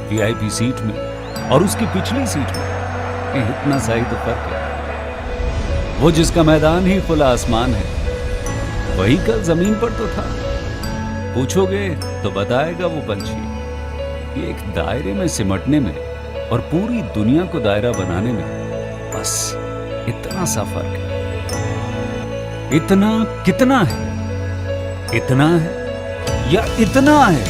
VIP seat में और उसकी पिछली सीट में इतना सा ही तो फर्क है। वो जिसका मैदान ही खुला आसमान है, वही कल जमीन पर तो था। पूछोगे तो बताएगा वो पंछी, ये एक दायरे में सिमटने में और पूरी दुनिया को दायरा बनाने में बस इतना सा फर्क है। इतना कितना है? इतना है या इतना है?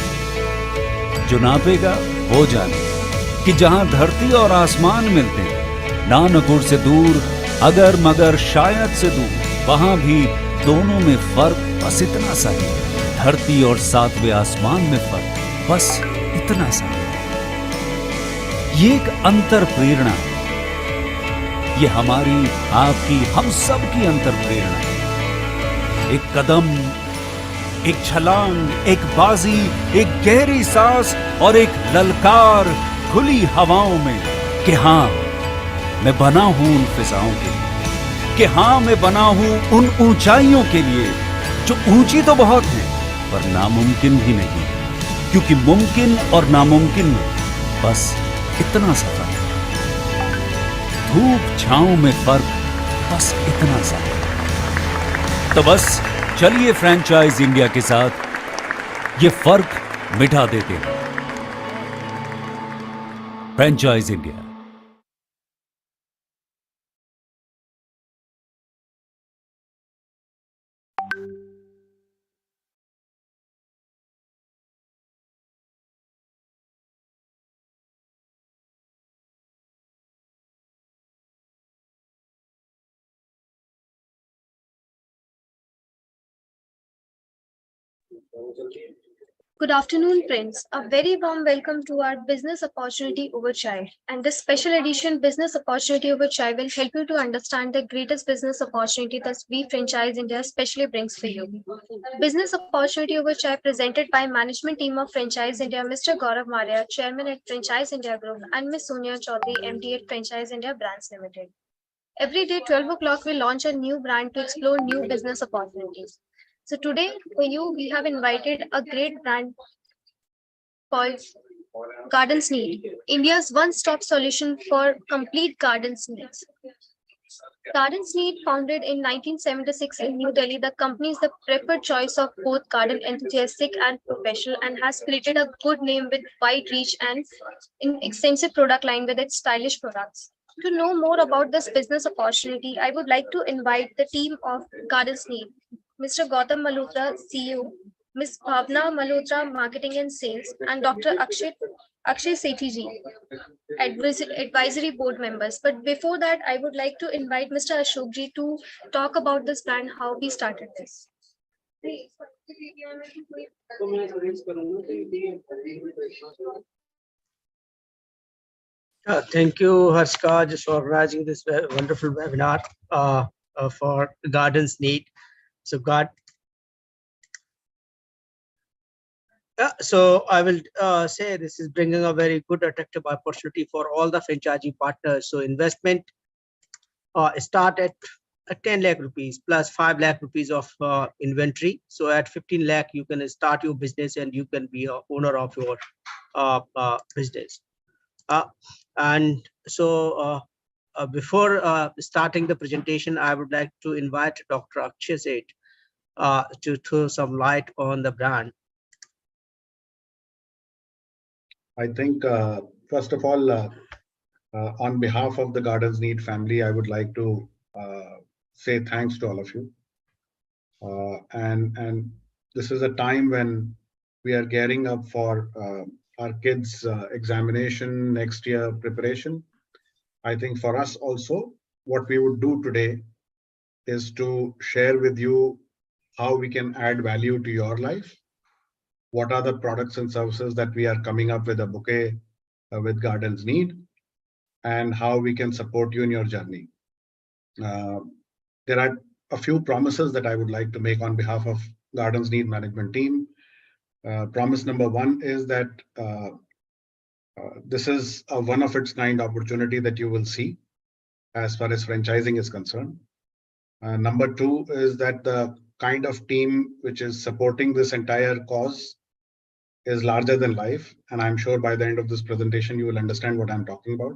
जो नापेगा वो जाने कि जहां धरती और आसमान मिलते हैं, नानकुर से दूर, अगर मगर शायद से दूर, वहां भी दोनों में फर्क बस इतना सा है। धरती और सातवें आसमान में फर्क बस इतना सा है। ये एक अंतर प्रेरणा है। ये हमारी, आपकी, हम सब की अंतर प्रेरणा है। एक कदम, एक छलांग, एक बाजी, एक गहरी सांस और एक ललकार खुली हवाओं में कि हाँ, मैं बना हूं उन फिजाओं के लिए, कि हाँ, मैं बना हूं उन ऊंचाइयों के लिए जो ऊंची तो बहुत है पर नामुमकिन भी नहीं, क्योंकि मुमकिन और नामुमकिन में बस इतना सा फर्क है। धूप छांव में फर्क बस इतना सा है। तो बस चलिए फ्रेंचाइज इंडिया के साथ ये फर्क मिटा देते हैं। Franchise India. Good afternoon, friends. A very warm welcome to our Business Opportunity Over Chai. And this special edition, Business Opportunity Over Chai, will help you to understand the greatest business opportunity that we Franchise India specially brings for you. Business Opportunity Over Chai, presented by management team of Franchise India, Mr. Gaurav Maria, Chairman at Franchise India Group, and Ms. Sonia Chaudhary, MD at Franchise India Brands Limited. Every day, 12 o'clock, we launch a new brand to explore new business opportunities. So today, for you, we have invited a great brand called Gardens Need, India's one-stop solution for complete gardens needs. Gardens Need, founded in 1976 in New Delhi, the company is the preferred choice of both garden enthusiastic and professional, and has created a good name with wide reach and an extensive product line with its stylish products. To know more about this business opportunity, I would like to invite the team of Gardens Need, Mr. Gautam Malhotra, CEO, Ms. Bhavna Malhotra, Marketing and Sales, and Dr. Akshay Sethi ji, advisory board members. But before that, I would like to invite Mr. Ashok ji to talk about this brand, how we started this. Thank you, Harshka, just for organizing this wonderful webinar for Gardens Need. So, so I will say this is bringing a very good attractive opportunity for all the franchisee partners. So investment start at 10 lakh rupees plus 5 lakh rupees of inventory. So at 15 lakh, you can start your business and you can be a owner of your business. And so before starting the presentation, I would like to invite Dr. Akshay Sethi to throw some light on the brand. I think, first of all, on behalf of the Gardens Need family, I would like to say thanks to all of you. And this is a time when we are gearing up for our kids' examination next year preparation. I think for us also, what we would do today is to share with you how we can add value to your life. What are the products and services that we are coming up with a bouquet with Gardens Need, and how we can support you in your journey. There are a few promises that I would like to make on behalf of Gardens Need management team. Promise number one is that this is a one of its kind opportunity that you will see as far as franchising is concerned. Number two is that the kind of team which is supporting this entire cause is larger than life, and I'm sure by the end of this presentation you will understand what I'm talking about.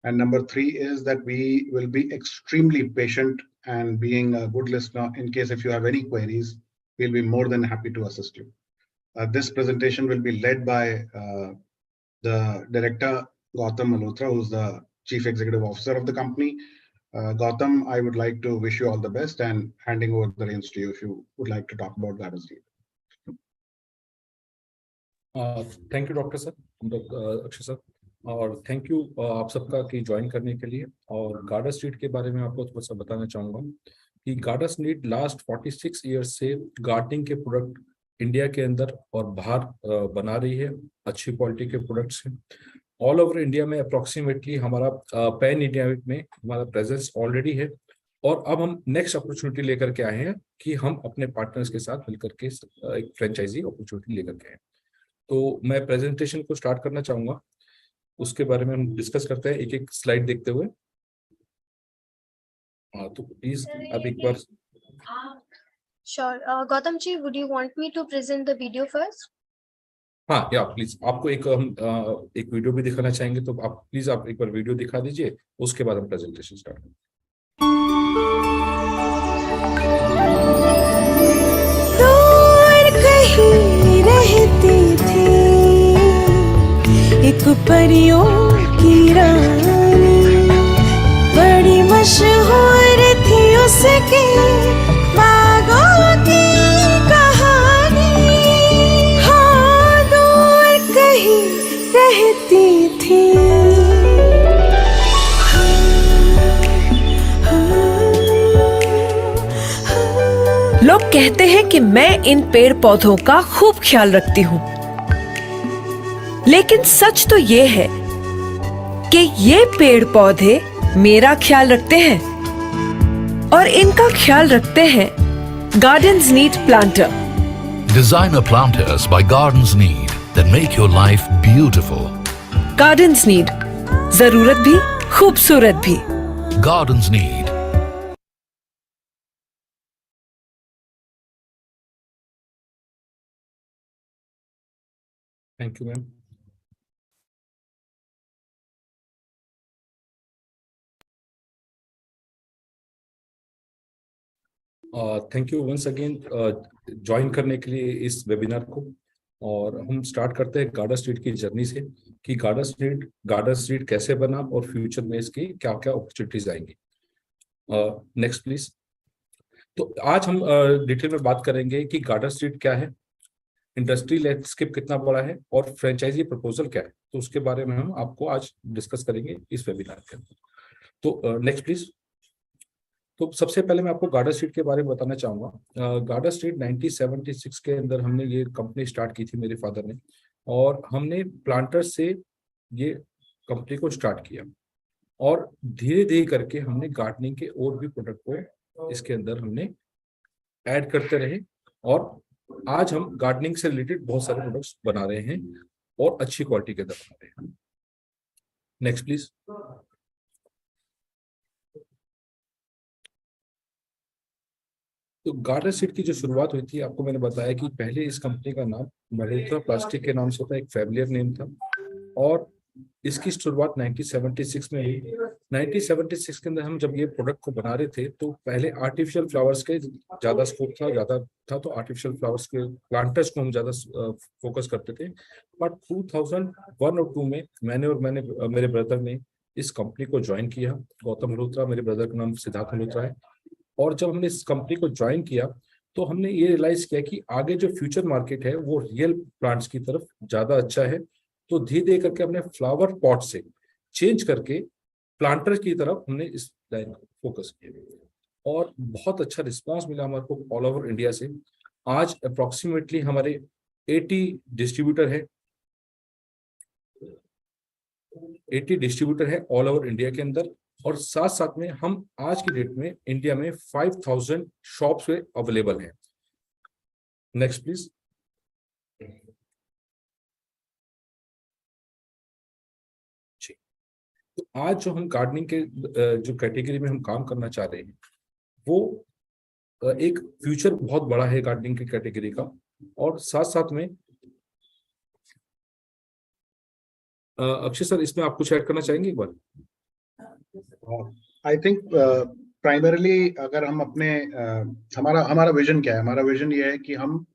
And number 3 is that we will be extremely patient and being a good listener. In case if you have any queries, we'll be more than happy to assist you. This presentation will be led by the director Gautam Malhotra, who's the Chief Executive Officer of the company. Gautam, I would like to wish you all the best and handing over the reins to you if you would like to talk about Gada Street. Thank you doctor sir, Akshay sir, और thank you आप सबका कि join करने के लिए। और girder street के बारे में आपको थोड़ा सा बताना चाहूँगा कि गार्डर स्ट्रीट लास्ट 46 ईयर्स से गार्डनिंग के प्रोडक्ट इंडिया के अंदर और बाहर बना रही है, अच्छी क्वालिटी के प्रोडक्ट्स हैं। ऑल ओवर इंडिया में अप्रोक्सीमेटली हमारा पैन इंडिया में हमारा प्रेजेंस ऑलरेडी है, और अब हम नेक्स्ट अपॉर्चुनिटी लेकर के आए हैं कि हम अपने पार्टनर्स के साथ मिलकर के एक फ्रेंचाइजी अपॉर्चुनिटी लेकर के आए। तो मैं प्रेजेंटेशन को स्टार्ट करना चाहूंगा, उसके बारे में हम डिस्कस करते हैं एक एक स्लाइड देखते हुए। तो प्लीज अब एक बार। Sure. Gautam ji, would you want me to present the video first? हाँ या प्लीज, आपको एक हम एक वीडियो भी दिखाना चाहेंगे, तो आप प्लीज आप एक बार वीडियो दिखा दीजिए, उसके बाद हम प्रेजेंटेशन स्टार्ट करें। रहती थी एक परियों की रानी, बड़ी मशहूर थी उसकी बागों की कहानी। हाँ, दूर कहीं रहती थी। लोग कहते हैं कि मैं इन पेड़ पौधों का खूब ख्याल रखती हूँ, लेकिन सच तो ये है कि ये पेड़ पौधे मेरा ख्याल रखते हैं, और इनका ख्याल रखते हैं Gardens Need Planter. Designer planters by Gardens Need that make your life beautiful. Gardens Need, जरूरत भी खूबसूरत भी। Gardens Need. Thank you ma'am. Thank you once again join करने के लिए इस वेबिनार को। और हम स्टार्ट करते हैं गार्डर स्ट्रीट की जर्नी से कि गार्डर स्ट्रीट कैसे बना और फ्यूचर में इसकी क्या क्या अपॉर्चुनिटीज आएंगी। Next please. तो आज हम डिटेल में बात करेंगे कि गार्डर स्ट्रीट क्या है, इंडस्ट्री लैंडस्केप कितना बड़ा है, और फ्रेंचाइजी प्रपोजल क्या है। तो उसके बारे में हम आपको आज डिस्कस करेंगे इस वेबिनार के अंदर। तो नेक्स्ट प्लीज। तो सबसे पहले मैं आपको गार्डर स्ट्रीट के बारे में बताना चाहूंगा। गार्डर स्ट्रीट 1976 के अंदर हमने ये कंपनी स्टार्ट की थी मेरे फादर ने, और हमने प्लांटर से ये कंपनी को स्टार्ट किया, और धीरे धीरे करके हमने गार्डनिंग के और भी प्रोडक्ट को इसके अंदर हमने ऐड करते रहे, और आज हम गार्डनिंग से रिलेटेड बहुत सारे प्रोडक्ट्स बना रहे हैं और अच्छी क्वालिटी के अंदर बना रहे हैं। Next please. तो गार्डर स्ट्रीट की जो शुरुआत हुई थी, आपको मैंने बताया कि पहले इस कंपनी का नाम मल्होत्रा प्लास्टिक के नाम से था, एक फैमिलियर नेम था, और इसकी शुरुआत 1976 में हुई। 1976 के अंदर हम जब ये प्रोडक्ट को बना रहे थे, तो पहले आर्टिफिशियल फ्लावर्स के ज्यादा स्कोप था, तो आर्टिफिशियल फ्लावर्स के प्लांटर्स को हम ज्यादा फोकस करते थे। बट 2001 और 2 में मेरे ब्रदर ने इस कंपनी को ज्वाइन किया। गौतम मल्होत्रा, मेरे ब्रदर का नाम सिद्धार्थ मल्होत्रा है। और जब हमने इस कंपनी को ज्वाइन किया, तो हमने ये रियलाइज किया कि आगे जो फ्यूचर मार्केट है वो रियल प्लांट्स की तरफ ज्यादा अच्छा है। तो धीरे धीरे करके अपने फ्लावर पॉट से चेंज करके प्लांटर की तरफ हमने इस लाइन को फोकस किया, और बहुत अच्छा रिस्पांस मिला हमारे को ऑल ओवर इंडिया से। आज अप्रोक्सीमेटली हमारे 80 डिस्ट्रीब्यूटर है ऑल ओवर इंडिया के अंदर, और साथ साथ में हम आज की डेट में इंडिया में 5000 शॉप्स में अवेलेबल हैं। Next please. तो आज जो हम गार्डनिंग के जो कैटेगरी में हम काम करना चाह रहे हैं, वो एक फ्यूचर बहुत बड़ा है गार्डनिंग की कैटेगरी का, और साथ साथ में अक्षय सर, इसमें आप कुछ ऐड करना चाहेंगे एक बार? आई थिंक प्राइमरीली अगर हम अपने हमारा हमारा विजन क्या है? हमारा विजन ये है कि हम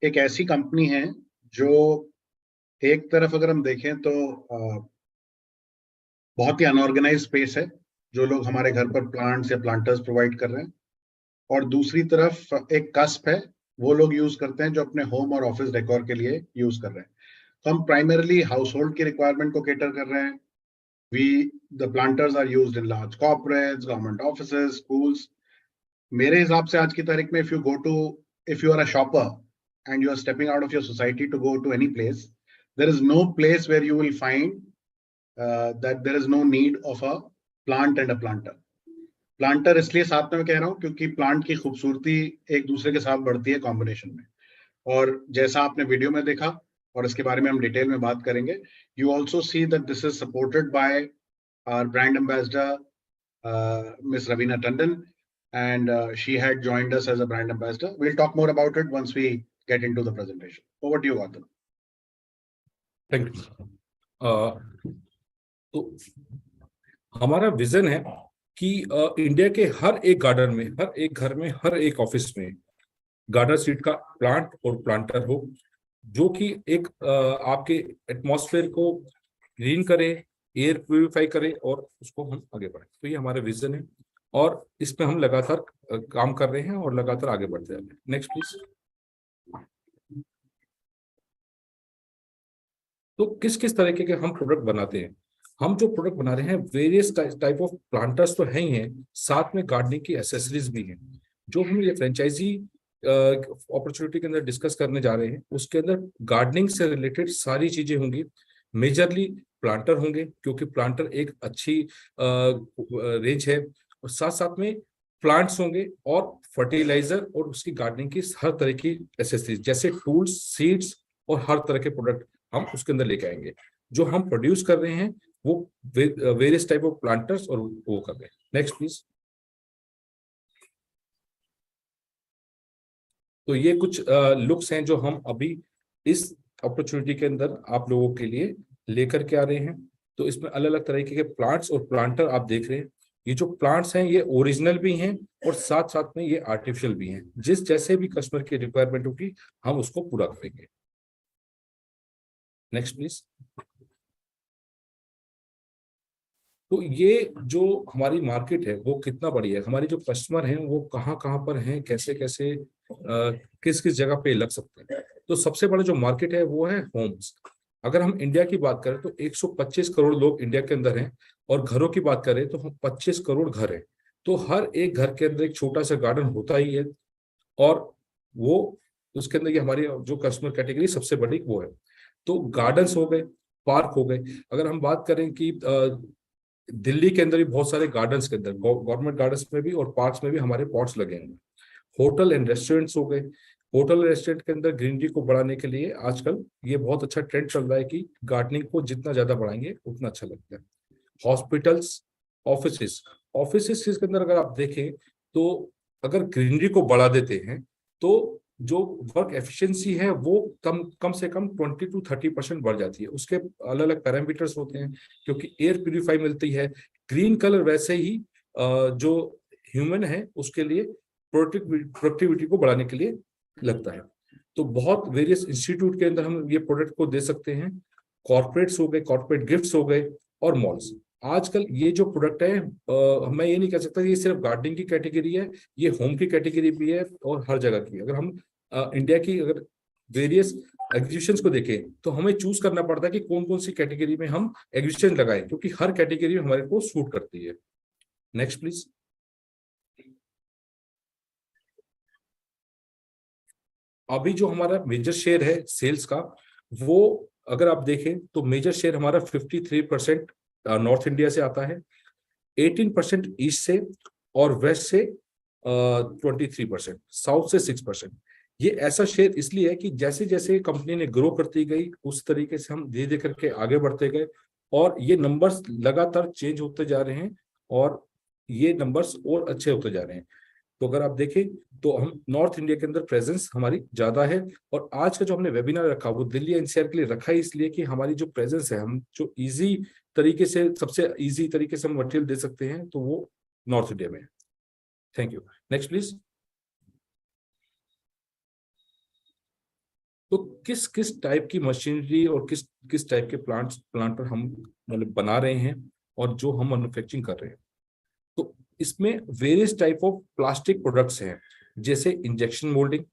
एक ऐसी कंपनी है जो एक तरफ अगर हम देखें तो बहुत ही अनऑर्गेनाइज स्पेस है, जो लोग हमारे घर पर प्लांट्स या प्लांटर्स प्रोवाइड कर रहे हैं, और दूसरी तरफ एक कस्प है, वो लोग यूज करते हैं जो अपने होम और ऑफिस डेकोर के लिए यूज कर रहे हैं। तो हम प्राइमरली हाउस होल्ड की रिक्वायरमेंट को केटर कर रहे हैं। the planters are used in large corporates, government offices, schools. मेरे हिसाब से आज की तारीख में if you are a shopper and you are stepping out of your society to go to any place, there is no place where you will find that there is no need of a plant and a planter. Planter इसलिए साथ में कह रहा हूँ क्योंकि plant की खूबसूरती एक दूसरे के साथ बढ़ती है कॉम्बिनेशन में, और जैसा आपने वीडियो में देखा और इसके बारे में हम डिटेल में बात करेंगे, you also see that this is supported by our brand ambassador, Miss Ravina Tandon, and she had joined us as a brand ambassador. We'll talk more about it once we get into the presentation. Over to you, Gautam. Thank you. तो हमारा vision है कि India के हर एक garden में, हर एक घर में, हर एक ऑफिस में गार्डन सीट का प्लांट और प्लांटर हो, जो कि एक आपके एटमॉस्फेयर को ग्रीन करे, एयर प्यूरिफाई करे और उसको हम आगे बढ़े। तो ये हमारा विजन है और इसमें हम लगातार काम कर रहे हैं और लगातार आगे बढ़ते जा रहे हैं। Next please. तो किस किस तरीके के हम प्रोडक्ट बनाते हैं? हम जो प्रोडक्ट बना रहे हैं, वेरियस टाइप ऑफ प्लांटर्स तो हैं ही हैं, साथ में गार्डनिंग की एसेसरीज भी हैं। जो हम ये फ्रेंचाइजी अपॉर्चुनिटी के अंदर डिस्कस करने जा रहे हैं, उसके अंदर गार्डनिंग से रिलेटेड सारी चीजें होंगी। मेजरली प्लांटर होंगे, क्योंकि प्लांटर एक अच्छी रेंज है, और साथ साथ में प्लांट्स होंगे और फर्टिलाइजर और उसकी गार्डनिंग की हर तरह की एसेसरीज जैसे टूल्स, सीड्स और हर तरह के प्रोडक्ट हम उसके अंदर लेके आएंगे। जो हम प्रोड्यूस कर रहे हैं वो वेरियस टाइप ऑफ प्लांटर्स और वो कर रहे हैं। Next please. तो ये कुछ लुक्स हैं जो हम अभी इस अपॉर्चुनिटी के अंदर आप लोगों के लिए लेकर के आ रहे हैं। तो इसमें अलग अलग तरीके के प्लांट्स और प्लांटर आप देख रहे हैं। ये जो प्लांट्स हैं ये ओरिजिनल भी हैं और साथ साथ में ये आर्टिफिशियल भी हैं। जिस जैसे भी कस्टमर की रिक्वायरमेंट होगी हम उसको पूरा करेंगे। Next please. तो ये जो हमारी मार्केट है वो कितना बड़ी है, हमारी जो कस्टमर हैं वो कहाँ कहाँ पर हैं, कैसे कैसे किस किस जगह पे लग सकते हैं। तो सबसे बड़ा जो मार्केट है वो है होम्स। अगर हम इंडिया की बात करें तो 125 करोड़ लोग इंडिया के अंदर हैं, और घरों की बात करें तो हम 25 करोड़ घर हैं। तो हर एक घर के अंदर एक छोटा सा गार्डन होता ही है, और वो उसके अंदर ये हमारी जो कस्टमर कैटेगरी सबसे बड़ी वो है। तो गार्डन्स हो गए, पार्क हो गए। अगर हम बात करें कि दिल्ली के अंदर भी बहुत सारे गार्डन्स के अंदर, गवर्नमेंट गार्डन्स में भी और पार्क्स में भी हमारे पॉट्स लगे हैं। होटल एंड रेस्टोरेंट्स हो गए। होटल रेस्टोरेंट के अंदर ग्रीनरी को बढ़ाने के लिए आजकल ये बहुत अच्छा ट्रेंड चल रहा है कि गार्डनिंग को जितना ज्यादा बढ़ाएंगे उतना अच्छा लगता है। हॉस्पिटल्स, ऑफिसेस के अंदर अगर आप देखें तो अगर ग्रीनरी को बढ़ा देते हैं तो जो वर्क एफिशिएंसी है वो कम से कम 20 to 30% बढ़ जाती है। उसके अलग अलग पैरामीटर्स होते हैं, क्योंकि एयर प्यूरिफाई मिलती है। ग्रीन कलर वैसे ही जो ह्यूमन है उसके लिए प्रोडक्टिविटी को बढ़ाने के लिए लगता है। तो बहुत वेरियस इंस्टीट्यूट के अंदर हम ये प्रोडक्ट को दे सकते हैं। कॉर्पोरेट्स हो गए, कॉर्पोरेट गिफ्ट्स हो गए, और मॉल्स। आजकल ये जो प्रोडक्ट है मैं ये नहीं कह सकता ये सिर्फ गार्डनिंग की कैटेगरी है, ये होम की कैटेगरी भी है और हर जगह की। अगर हम इंडिया की अगर वेरियस एग्जीबिशंस को देखें तो हमें चूज करना पड़ता है कि कौन कौन सी कैटेगरी में हम एग्जीबिशन लगाएं, क्योंकि हर कैटेगरी हमारे को सूट करती है। Next please. अभी जो हमारा मेजर शेयर है सेल्स का, वो अगर आप देखें तो मेजर शेयर हमारा 53% नॉर्थ इंडिया से आता है, 18% ईस्ट से, और वेस्ट से 23%, साउथ से 6%। ये ऐसा शेयर इसलिए है कि जैसे जैसे कंपनी ने ग्रो करती गई उस तरीके से हम धीरे धीरे करके आगे बढ़ते गए, और ये नंबर्स लगातार चेंज होते जा रहे हैं और ये नंबर्स और अच्छे होते जा रहे हैं। तो अगर आप देखें तो हम नॉर्थ इंडिया के अंदर प्रेजेंस हमारी ज्यादा है। और आज का जो हमने वेबिनार रखा वो दिल्ली एनसीआर के लिए रखा है, इसलिए कि हमारी जो प्रेजेंस है, हम जो इजी तरीके से, सबसे इजी तरीके से हम मटेरियल दे सकते हैं, तो वो नॉर्थ इंडिया में है। Thank you. Next please. तो किस किस टाइप की मशीनरी और किस किस टाइप के प्लांटर हम मतलब बना रहे हैं और जो हम मैन्युफैक्चरिंग कर रहे हैं। तो इसमें various type of plastic products हैं, जैसे इंजेक्शन मोल्डिंग,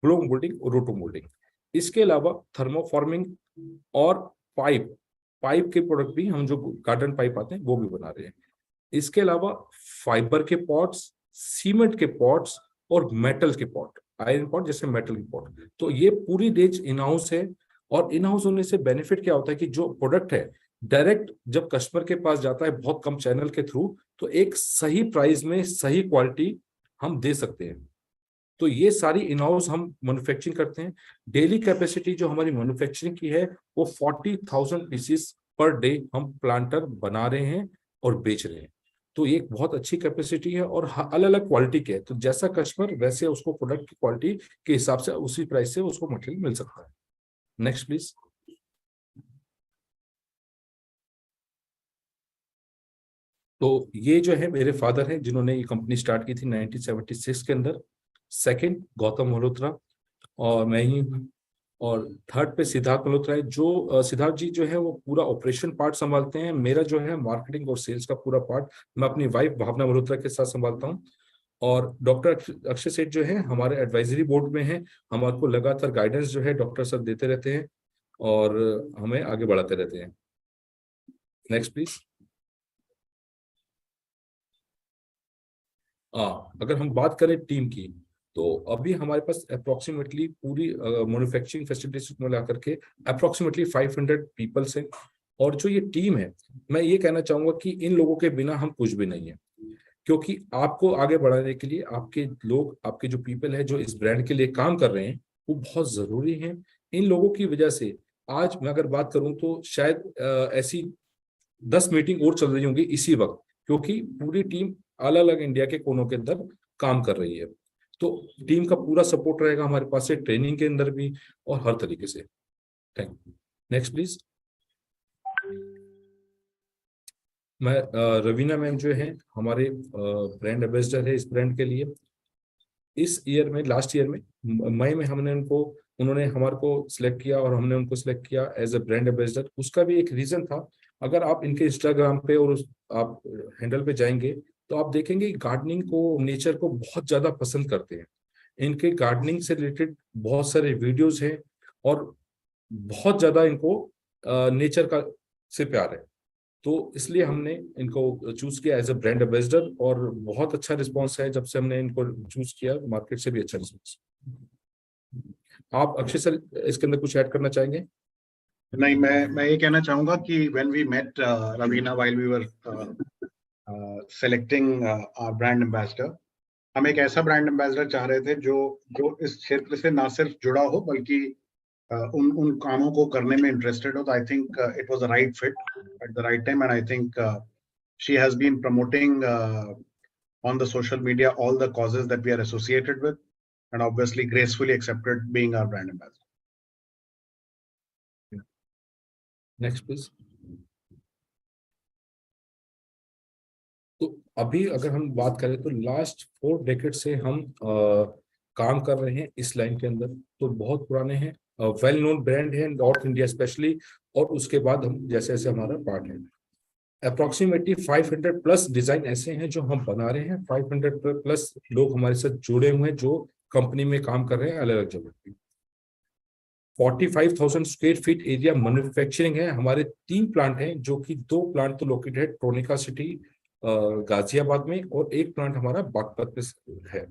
ब्लो मोल्डिंग और रोटो मोल्डिंग। इसके अलावा थर्मोफॉर्मिंग और पाइप के प्रोडक्ट भी हम, जो गार्डन पाइप आते हैं, वो भी बना रहे हैं। इसके अलावा फाइबर के पॉट्स, सीमेंट के पॉट्स और मेटल के पॉट, आयरन पॉट जैसे मेटल के पॉट। तो ये पूरी रेंज इन हाउस है। और इन हाउस होने से बेनिफिट क्या होता है कि जो प्रोडक्ट है डायरेक्ट जब कस्टमर के पास जाता है बहुत कम चैनल के थ्रू, तो एक सही प्राइस में सही क्वालिटी हम दे सकते हैं। तो ये सारी इन हाउस हम मैन्युफैक्चरिंग करते हैं। डेली कैपेसिटी जो हमारी मैन्युफैक्चरिंग की है वो 40,000 पीसेस पर डे हम प्लांटर बना रहे हैं और बेच रहे हैं। तो ये एक बहुत अच्छी कैपेसिटी है और अलग अलग क्वालिटी के है। तो जैसा कस्टमर वैसे उसको प्रोडक्ट की क्वालिटी के हिसाब से उसी प्राइस से उसको मटेरियल मिल सकता है। Next please. तो ये जो है मेरे फादर हैं, जिन्होंने ये कंपनी स्टार्ट की थी 1976 के अंदर। सेकंड गौतम मल्होत्रा और मैं ही हूँ। और थर्ड पे सिद्धार्थ मल्होत्रा है, जो सिद्धार्थ जी जो है वो पूरा ऑपरेशन पार्ट संभालते हैं। मेरा जो है मार्केटिंग और सेल्स का पूरा पार्ट मैं अपनी वाइफ भावना मल्होत्रा के साथ संभालता हूँ। और डॉक्टर अक्षय सेठ जो है हमारे एडवाइजरी बोर्ड में है। हमारे को लगातार गाइडेंस जो है डॉक्टर सर देते रहते हैं और हमें आगे बढ़ाते रहते हैं। Next please. अगर हम बात करें टीम की, तो अभी हमारे पास अप्रोक्सीमेटली पूरी मैन्युफैक्चरिंग फैसिलिटीज मिला करके अप्रोक्सीमेटली 500 पीपल्स हैं। और जो ये टीम है, मैं ये कहना चाहूंगा कि इन लोगों के बिना हम कुछ भी नहीं है। क्योंकि आपको आगे बढ़ाने के लिए आपके लोग, आपके जो पीपल है जो इस ब्रांड के लिए काम कर रहे हैं, वो बहुत जरूरी हैं। इन लोगों की वजह से आज मैं अगर बात करूं तो शायद ऐसी 10 मीटिंग और चल रही होंगी इसी वक्त, क्योंकि पूरी टीम अलग अलग इंडिया के कोनों के अंदर काम कर रही है। तो टीम का पूरा सपोर्ट रहेगा हमारे पास से, ट्रेनिंग के अंदर भी और हर तरीके से। Thank you. Next please. मैं रवीना मैम जो है हमारे ब्रांड एम्बेसडर है इस ब्रांड के लिए। इस ईयर में, लास्ट ईयर में मई में उन्होंने हमारे को सिलेक्ट किया और हमने उनको सिलेक्ट किया एज ए ब्रांड एम्बेसडर। उसका भी एक रीजन था। अगर आप इनके इंस्टाग्राम पे और आप हैंडल पे जाएंगे तो आप देखेंगे गार्डनिंग को, नेचर को बहुत ज्यादा पसंद करते हैं। इनके गार्डनिंग से रिलेटेड बहुत सारे वीडियोस हैं और बहुत ज्यादा इनको नेचर का से प्यार है। तो इसलिए हमने इनको चूज किया एज ए ब्रांड एम्बेसडर और बहुत अच्छा रिस्पॉन्स है जब से हमने इनको चूज किया। मार्केट से भी अच्छा रिस्पॉन्स। आप अक्षय सर इसके अंदर कुछ ऐड करना चाहेंगे? नहीं, मैं ये कहना चाहूंगा कि when we met Ravina while we were selecting our brand ambassador, हम एक ऐसा ब्रांड एम्बेसडर चाह रहे थे जो इस क्षेत्र से ना सिर्फ जुड़ा हो बल्कि उन कामों को करने में इंटरेस्टेड हो। तो I think it was the right fit at the right time and I think she has been promoting on the social media all the causes that we are associated with and obviously gracefully accepted being our brand ambassador. Next please. तो अभी अगर हम बात करें तो last 4 decade से हम काम कर रहे हैं इस लाइन के अंदर। तो बहुत पुराने हैं, वेल नोन ब्रांड है नॉर्थ इंडिया स्पेशली। और उसके बाद हम जैसे जैसे हमारा पार्ट है, अप्रोक्सीमेटली 500 प्लस डिजाइन ऐसे हैं जो हम बना रहे हैं। 500 प्लस लोग हमारे साथ जुड़े हुए हैं जो कंपनी में काम कर रहे हैं अलग अलग जगह पे। 45,000 स्क्वायर फीट एरिया मैन्युफैक्चरिंग है। हमारे 3 प्लांट हैं, जो कि 2 प्लांट तो लोकेटेड है ट्रोनिका सिटी गाजियाबाद में और एक प्लांट हमारा बागपत पे है।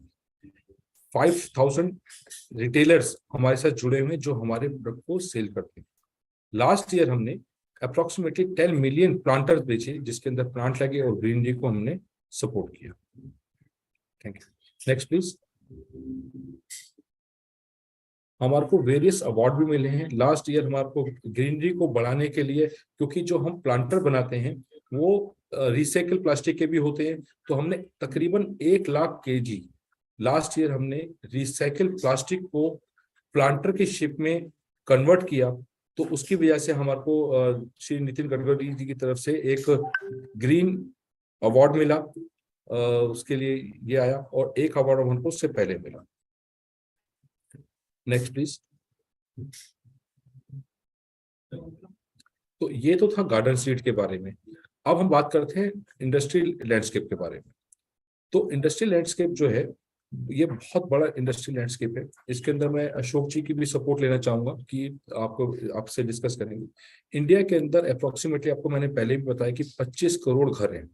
5,000 रिटेलर्स हमारे साथ जुड़े हुए हैं जो हमारे प्रोडक्ट को सेल करते हैं। लास्ट ईयर हमने अप्रोक्सीमेटली 10 मिलियन प्लांटर्स बेचे, जिसके अंदर प्लांट लगे और ग्रीनरी को हमने सपोर्ट किया। Thank you. Next please. हमारे को वेरियस अवार्ड भी मिले हैं। लास्ट ईयर हमारे को ग्रीनरी को बढ़ाने के लिए, क्योंकि जो हम प्लांटर बनाते हैं वो रिसाइकल प्लास्टिक के भी होते हैं, तो हमने तकरीबन 1 लाख केजी लास्ट ईयर हमने रिसाइकिल प्लास्टिक को प्लांटर के शेप में कन्वर्ट किया, तो उसकी वजह से हमारे को श्री नितिन गडकरी जी की तरफ से एक ग्रीन अवार्ड मिला, उसके लिए ये आया, और एक अवार्ड हमको उससे पहले मिला। Next please. तो ये तो था गार्डन स्ट्रीट के बारे में। अब हम बात करते हैं इंडस्ट्रियल लैंडस्केप के बारे में। तो इंडस्ट्रियल लैंडस्केप जो है, ये बहुत बड़ा इंडस्ट्रियल लैंडस्केप है। इसके अंदर मैं अशोक जी की भी सपोर्ट लेना चाहूंगा कि आपसे डिस्कस करेंगे। इंडिया के अंदर अप्रोक्सीमेटली, आपको मैंने पहले भी बताया कि 25 करोड़ घर हैं।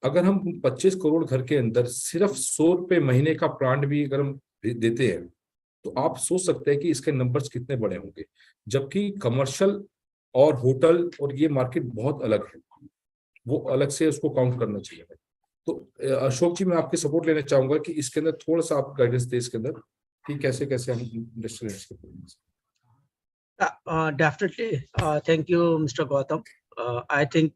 अगर हम 25 करोड़ घर के अंदर सिर्फ 100 रुपये महीने का प्लांट भी अगर हम देते हैं, तो आप सोच सकते हैं कि इसके नंबर्स कितने बड़े होंगे। जबकि कमर्शियल और होटल और ये मार्केट बहुत अलग है, वो अलग से उसको काउंट करना चाहिए। तो अशोक जी, मैं आपकी सपोर्ट लेना चाहूंगा कि इसके अंदर थोड़ा सा आप गाइडेंस दें इसके अंदर कि कैसे कैसे हम industrial. Definitely. Thank you, Mr. Gautam. I think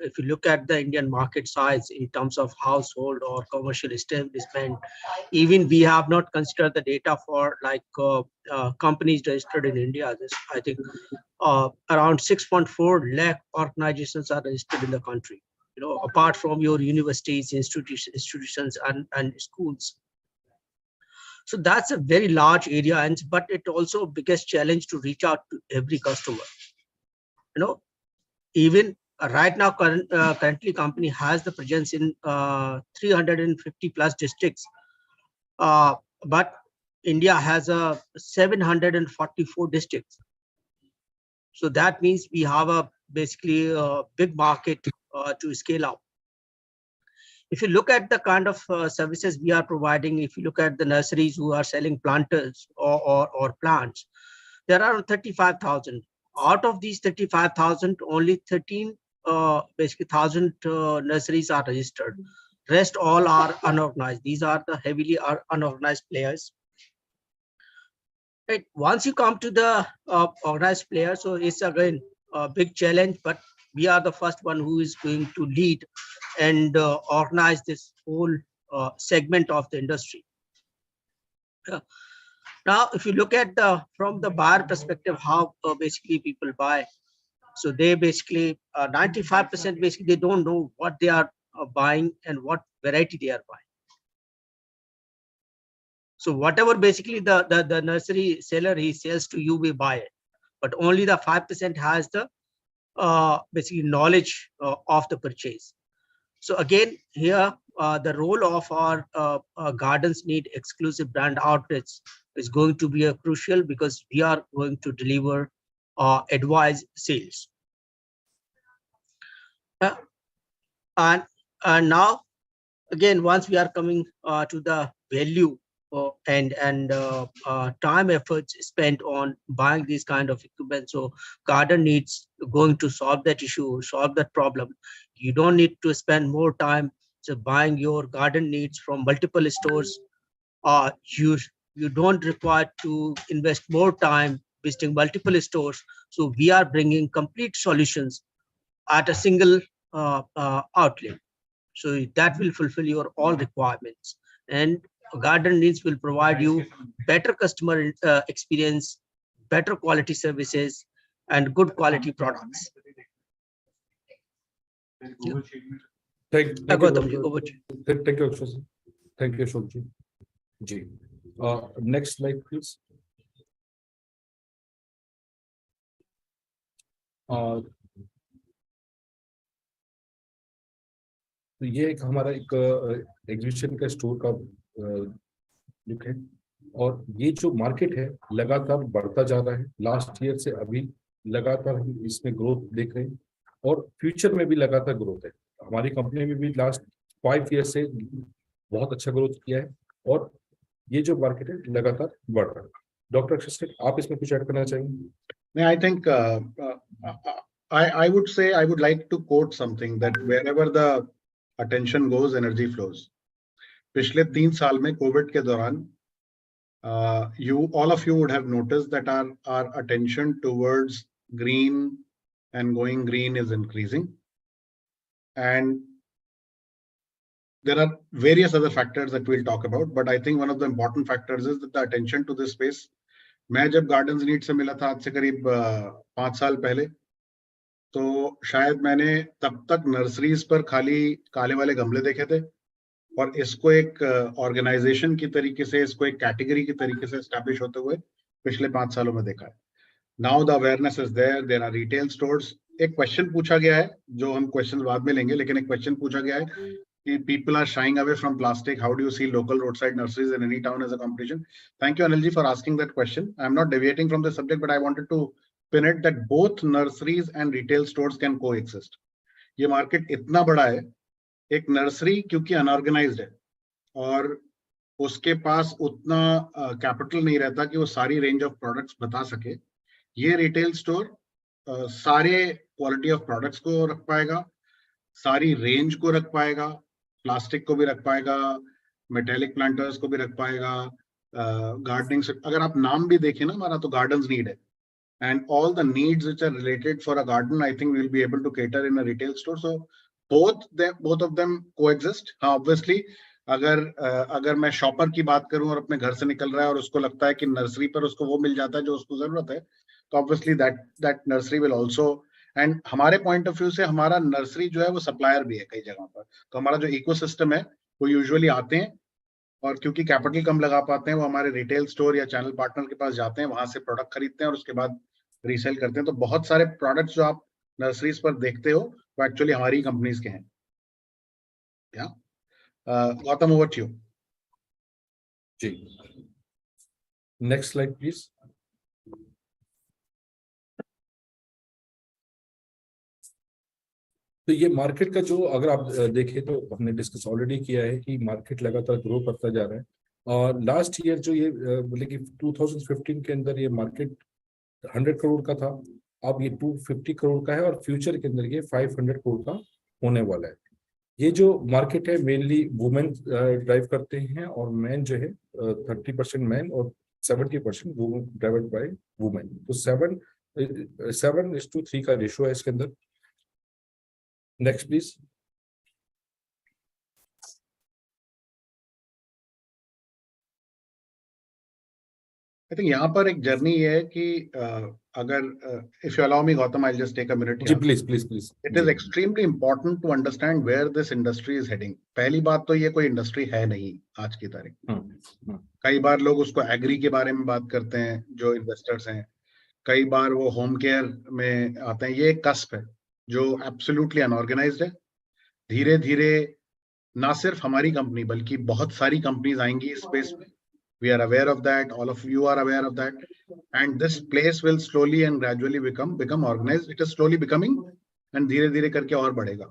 if you look at the Indian market size in terms of household or commercial establishment, even we have not considered the data for like companies registered in India. I think around 6.4 lakh organizations are registered in the country. You know, apart from your universities, institutions, and schools. So that's a very large area, and but it also biggest challenge to reach out to every customer. You know, even right now, currently company has the presence in 350 plus districts, but India has a 744 districts. So that means we have a basically a big market to scale up. If you look at the kind of services we are providing, if you look at the nurseries who are selling planters or plants, there are 35,000. Out of these 35,000, only 13 basically 1,000 nurseries are registered. Rest all are unorganized. These are the heavily unorganized players. Right. Once you come to the organized players, so it's again a big challenge, but we are the first one who is going to lead and organize this whole segment of the industry. Now, if you look at from the buyer perspective, how basically people buy, so they basically 95% basically they don't know what they are buying and what variety they are buying. So whatever basically the nursery seller he sells to you, we buy it, but only the 5% has the basically knowledge of the purchase. So again, here the role of our gardens need exclusive brand outlets is going to be crucial, because we are going to deliver advice sales. And now again, once we are coming to the value and time efforts spent on buying these kind of equipment. So garden needs going to solve that issue, solve that problem. You don't need to spend more time just buying your garden needs from multiple stores. You don't require to invest more time visiting multiple stores. So we are bringing complete solutions at a single outlet. So that will fulfill your all requirements, and garden needs will provide you better customer experience, better quality services, and good quality products. Thank you, Ashok ji. Next slide, please. तो ये एक हमारा एक exhibition का store का look है, और ये जो मार्केट है लगातार बढ़ता जा रहा है। लास्ट ईयर से अभी लगातार हम इसमें ग्रोथ देख रहे हैं, और फ्यूचर में भी लगातार ग्रोथ है। हमारी कंपनी में भी लास्ट 5 ईयर से बहुत अच्छा ग्रोथ किया है, और ये जो मार्केट है लगातार बढ़ रहा है। डॉक्टर अक्षय, आप इसमें कुछ ऐड करना चाहेंगे? I think I would say, I would like to quote something that wherever the attention goes, energy flows. पिछले 3 साल में कोविड के दौरान all of you would have noticed that our attention towards green and going green is increasing, and there are various other factors that we'll talk about, but I think one of the important factors is that the attention to this space. मैं जब gardens need से मिला था आज से करीब 5 साल पहले, तो शायद मैंने तब तक नर्सरीज पर खाली काले वाले गमले देखे थे और इसको एक ऑर्गेनाइजेशन की तरीके से, इसको एक कैटेगरी की तरीके से एस्टैब्लिश होते हुए पिछले 5 सालों में देखा है. Now the awareness is there are retail stores. एक क्वेश्चन पूछा गया है, जो हम क्वेश्चन बाद में लेंगे, लेकिन एक क्वेश्चन पूछा गया है कि people are shying away from plastic. How do you see local roadside nurseries in any town as a competition? Thank you, Anilji, for asking that question. I'm not deviating from the subject, but I wanted to pin it that both nurseries and retail stores can coexist. ये market इतना बड़ा है, एक nursery क्योंकि unorganised है और उसके पास उतना कैपिटल नहीं रहता कि वो सारी रेंज ऑफ प्रोडक्ट्स बता सके. ये रिटेल स्टोर सारे क्वालिटी ऑफ प्रोडक्ट्स को रख पाएगा, सारी रेंज को रख पाएगा, प्लास्टिक को भी रख पाएगा, मेटेलिक प्लांटर्स को भी रख पाएगा, गार्डनिंग से. अगर आप नाम भी देखें ना हमारा, तो गार्डन्स नीड है, and all the needs which are related for a garden, I think we will be able to cater in a retail store. So both of them coexist. हाँ, ऑब्वियसली अगर मैं शॉपर की बात करूं और अपने घर से निकल रहा है और उसको लगता है कि नर्सरी पर उसको वो मिल जाता है जो उसको जरूरत है, तो obviously that nursery will also. And हमारे पॉइंट ऑफ व्यू से हमारा नर्सरी जो है वो सप्लायर भी है कई जगहों पर. तो हमारा जो इकोसिस्टम है वो यूजुअली आते हैं और क्योंकि कैपिटल कम लगा पाते हैं, वो हमारे रिटेल स्टोर या चैनल पार्टनर के पास जाते हैं, वहां से प्रोडक्ट खरीदते हैं और उसके बाद रीसेल करते हैं. तो बहुत सारे प्रोडक्ट्स जो आप नर्सरीज पर देखते हो वो एक्चुअली हमारी कंपनीज के हैं. Gautam, over to you. जी, नेक्स्ट स्लाइड प्लीज. तो ये मार्केट का जो अगर आप देखें तो हमने डिस्कस ऑलरेडी किया है कि मार्केट लगातार ग्रो करता जा रहा है और लास्ट ईयर जो ये बोले कि 2015 के अंदर ये मार्केट 100 करोड़ का था, अब ये 250 करोड़ का है और फ्यूचर के अंदर ये 500 करोड़ का होने वाला है. ये जो मार्केट है मेनली वुमेन ड्राइव करते हैं और मैन जो है 30% मैन और 70% ड्राइव बाय वुमेन. तो 7:3 का रेशियो है इसके अंदर. Next please. आई थिंक यहाँ पर एक जर्नी ये है कि अगर if you allow me Gautam, I just take a minute. जी please please please. It is extremely important to understand where this industry is heading. पहली बात तो ये कोई इंडस्ट्री है नहीं आज की तारीख. कई बार लोग उसको एग्री के बारे में बात करते हैं जो इन्वेस्टर्स हैं, कई बार वो होम केयर में आते हैं. ये एक कस्प है जो एब्सोल्युटली अनऑर्गेनाइज्ड है. धीरे धीरे ना सिर्फ हमारी कंपनी बल्कि बहुत सारी कंपनीज आएंगी इस स्पेस में. We are aware of that. All of you are aware of that. And this place will slowly and gradually become organized. It is slowly becoming, and धीरे धीरे करके और बढ़ेगा.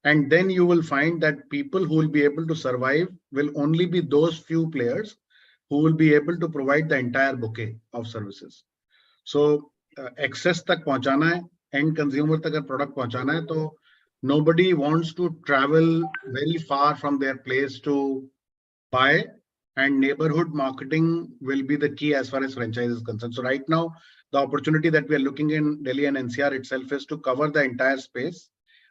And then you will find that people who will be able to survive will only be those few players who will be able to provide the entire bouquet of services. So access तक पहुंचाना है, end consumer तक अगर product पहुंचाना है, तो nobody wants to travel very far from their place to buy. And neighborhood marketing will be the key as far as franchise is concerned. So right now, the opportunity that we are looking in Delhi and NCR itself is to cover the entire space,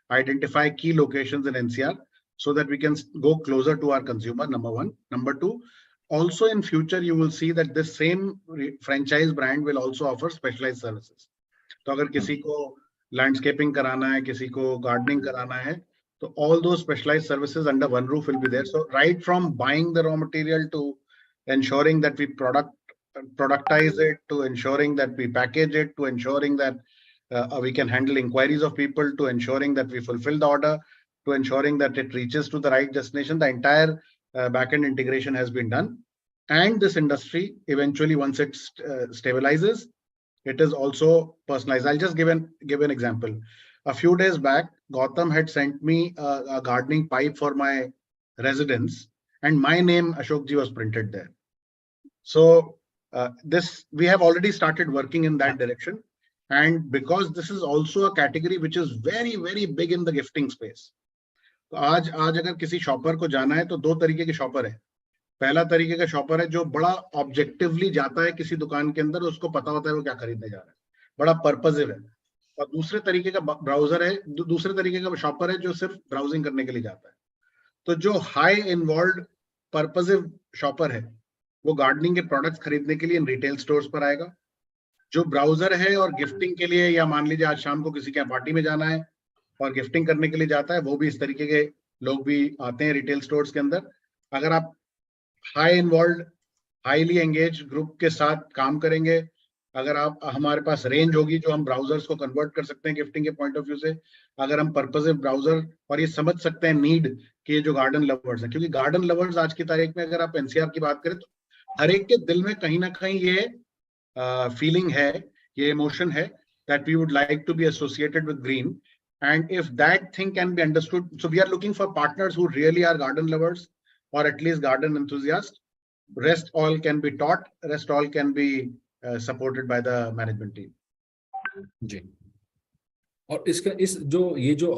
identify key locations in NCR so that we can go closer to our consumer, number one. Number two, also in future, you will see that this same franchise brand will also offer specialized services. तो अगर किसी को landscaping कराना है, किसी को gardening कराना है, so all those specialized services under one roof will be there. So right from buying the raw material to ensuring that we productize it, to ensuring that we package it, to ensuring that we can handle inquiries of people, to ensuring that we fulfill the order, to ensuring that it reaches to the right destination, the entire backend integration has been done. And this industry, eventually, once it stabilizes, it is also personalized. I'll just give an example. A few days back, Gautam had sent me a gardening pipe for my residence, and my name Ashok ji was printed there. So we have already started working in that direction, and because this is also a category which is very, very big in the gifting space. तो आज अगर किसी shopper को जाना है तो दो तरीके के शॉपर है. पहला तरीके का शॉपर है जो बड़ा ऑब्जेक्टिवली जाता है किसी दुकान के अंदर, उसको पता होता है वो क्या खरीदने जा रहा है, बड़ा पर्पसिव है. और दूसरे तरीके का ब्राउजर है, दूसरे तरीके का शॉपर है जो सिर्फ ब्राउजिंग करने के लिए जाता है. तो जो हाई इन्वॉल्व पर्पसिव शॉपर है वो गार्डनिंग के प्रोडक्ट्स खरीदने के लिए इन रिटेल स्टोर्स पर आएगा। जो ब्राउजर है और गिफ्टिंग के लिए, या मान लीजिए आज शाम को किसी के यहाँ पार्टी में जाना है और गिफ्टिंग करने के लिए जाता है, वो भी इस तरीके के लोग भी आते हैं रिटेल स्टोर्स के अंदर। अगर आप high involve highly engage group के साथ काम करेंगे, अगर आप हमारे पास रेंज होगी जो हम ब्राउजर्स को कन्वर्ट कर सकते हैं गिफ्टिंग के पॉइंट ऑफ व्यू से, अगर हम पर्पसिव ब्राउजर और ये समझ सकते हैं नीड कि ये जो गार्डन लवर्स हैं, क्योंकि गार्डन लवर्स आज की तारीख में अगर आप एनसीआर की बात करें तो हर एक के दिल में कहीं ना कहीं ये फीलिंग है, ये इमोशन है that we would like to be associated with green, and if that thing can be understood, so we are looking for partners who really are garden lovers or at least garden enthusiasts. Rest all can be taught, rest all can be supported by the management team. जी। और इसका इस जो ये जो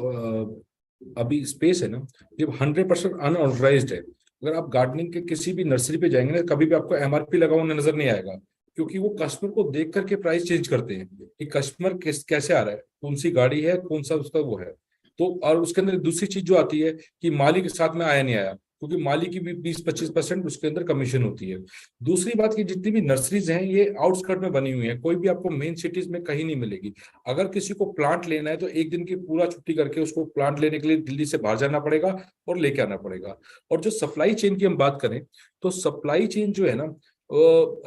अभी space है ना, ये 100% अनऑर्गेनाइज्ड है। अगर आप गार्डनिंग के किसी भी नर्सरी पे जाएंगे ना, कभी भी आपको एमआरपी लगा हुआ नजर नहीं आएगा, क्योंकि वो कस्टमर को देख करके प्राइस चेंज करते हैं कि कस्टमर कैसे आ रहा है, कौन सी गाड़ी है, कौन सा उसका वो है। तो और उसके अंदर दूसरी चीज जो आती है कि माली के साथ में आया नहीं आया, क्योंकि माली की भी 20-25% उसके अंदर कमीशन होती है। दूसरी बात की जितनी भी नर्सरीज हैं ये आउटस्कर्ट में बनी हुई हैं, कोई भी आपको मेन सिटीज में कहीं नहीं मिलेगी। अगर किसी को प्लांट लेना है तो एक दिन की पूरा छुट्टी करके उसको प्लांट लेने के लिए दिल्ली से बाहर जाना पड़ेगा और लेके आना पड़ेगा। और जो सप्लाई चेन की हम बात करें तो सप्लाई चेन जो है ना,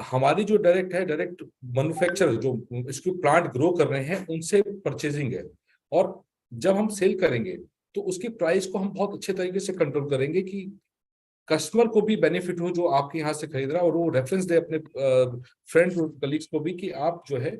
हमारी जो डायरेक्ट मैन्युफैक्चरर जो इसको प्लांट ग्रो कर रहे हैं उनसे परचेजिंग है। और जब हम सेल करेंगे तो उसकी प्राइस को हम बहुत अच्छे तरीके से कंट्रोल करेंगे कि कस्टमर को भी बेनिफिट हो जो आपके यहाँ से खरीद रहा है, और वो रेफरेंस दे अपने फ्रेंड्स और कलीग्स को भी कि आप जो है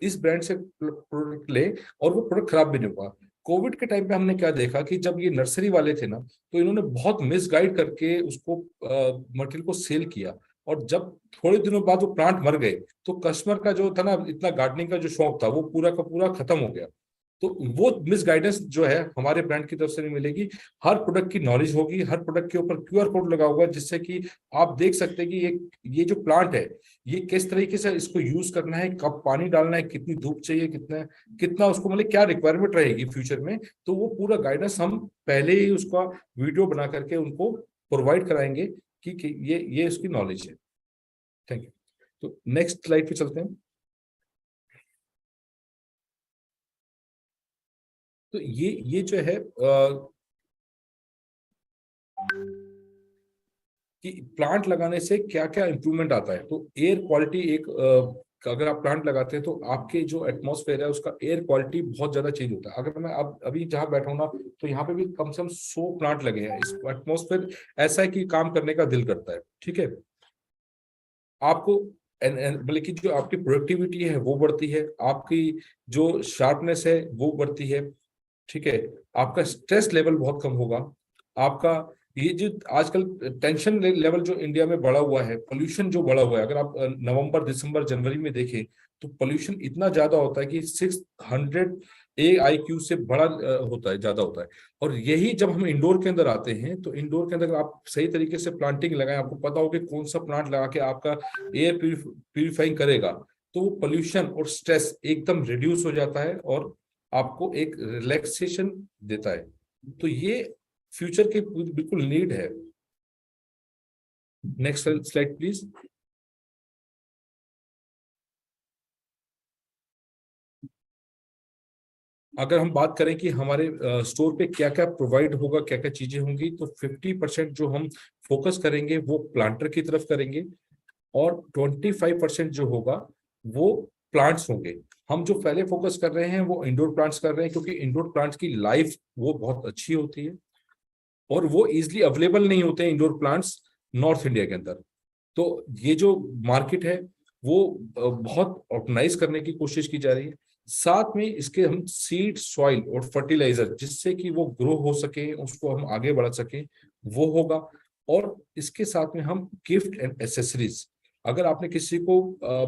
इस ब्रांड से प्रोडक्ट ले और वो प्रोडक्ट खराब भी नहीं होगा। कोविड के टाइम पे हमने क्या देखा कि जब ये नर्सरी वाले थे ना, तो इन्होंने बहुत मिसगाइड करके उसको मटेरियल को सेल किया, और जब थोड़े दिनों बाद वो प्लांट मर गए तो कस्टमर का जो था ना, इतना गार्डनिंग का जो शौक था वो पूरा का पूरा खत्म हो गया। तो वो मिस गाइडेंस जो है हमारे ब्रांड की तरफ से नहीं मिलेगी। हर प्रोडक्ट की नॉलेज होगी, हर प्रोडक्ट के ऊपर क्यूआर कोड लगा होगा, जिससे कि आप देख सकते हैं कि ये जो प्लांट है ये किस तरीके से इसको यूज करना है, कब पानी डालना है, कितनी धूप चाहिए, कितना उसको मतलब क्या रिक्वायरमेंट रहेगी फ्यूचर में। तो वो पूरा गाइडेंस हम पहले ही उसका वीडियो बना करके उनको प्रोवाइड कराएंगे कि ये उसकी नॉलेज है। Thank you. तो नेक्स्ट स्लाइड पे चलते हैं। तो ये जो है कि प्लांट लगाने से क्या क्या इंप्रूवमेंट आता है। तो एयर क्वालिटी अगर आप प्लांट लगाते हैं तो आपके जो एटमॉस्फेयर है उसका एयर क्वालिटी बहुत ज्यादा चेंज होता है। अगर मैं अब अभी जहां बैठा हूं ना, तो यहाँ पे भी कम से कम 100 प्लांट लगे हैं। इस एटमॉस्फेयर ऐसा है कि काम करने का दिल करता है। ठीक है, आपको बल्कि जो आपकी प्रोडक्टिविटी है वो बढ़ती है, आपकी जो शार्पनेस है वो बढ़ती है। ठीक है, आपका स्ट्रेस लेवल बहुत कम होगा। आपका ये जो आजकल टेंशन लेवल जो इंडिया में बढ़ा हुआ है, पोल्यूशन जो बढ़ा हुआ है, अगर आप नवंबर, दिसंबर, जनवरी में देखें तो पोल्यूशन इतना ज्यादा होता है कि 600 AIQ से बड़ा होता है, ज्यादा होता है। और यही जब हम इंडोर के अंदर आते हैं तो इंडोर के अंदर अगर आप सही तरीके से प्लांटिंग लगाएं, आपको पता हो कि कौन सा प्लांट लगा के आपका एयर प्यूरिफाइंग करेगा, तो वो पोल्यूशन और स्ट्रेस एकदम रिड्यूस हो जाता है और आपको एक रिलैक्सेशन देता है। तो ये फ्यूचर की बिल्कुल नीड है। Next slide please. अगर हम बात करें कि हमारे स्टोर पे क्या क्या प्रोवाइड होगा, क्या क्या चीजें होंगी, तो 50% जो हम फोकस करेंगे वो प्लांटर की तरफ करेंगे, और 25% जो होगा वो प्लांट्स होंगे। हम जो पहले फोकस कर रहे हैं वो इंडोर प्लांट्स कर रहे हैं, क्योंकि इंडोर प्लांट्स की लाइफ वो बहुत अच्छी होती है और वो इजीली अवेलेबल नहीं होते हैं इंडोर प्लांट्स नॉर्थ इंडिया के अंदर। तो ये जो मार्केट है वो बहुत ऑर्गेनाइज करने की कोशिश की जा रही है। साथ में इसके हम सीड, सॉइल और फर्टिलाइजर, जिससे कि वो ग्रो हो सके, उसको हम आगे बढ़ा सके, वो होगा। और इसके साथ में हम गिफ्ट एंड एसेसरीज, अगर आपने किसी को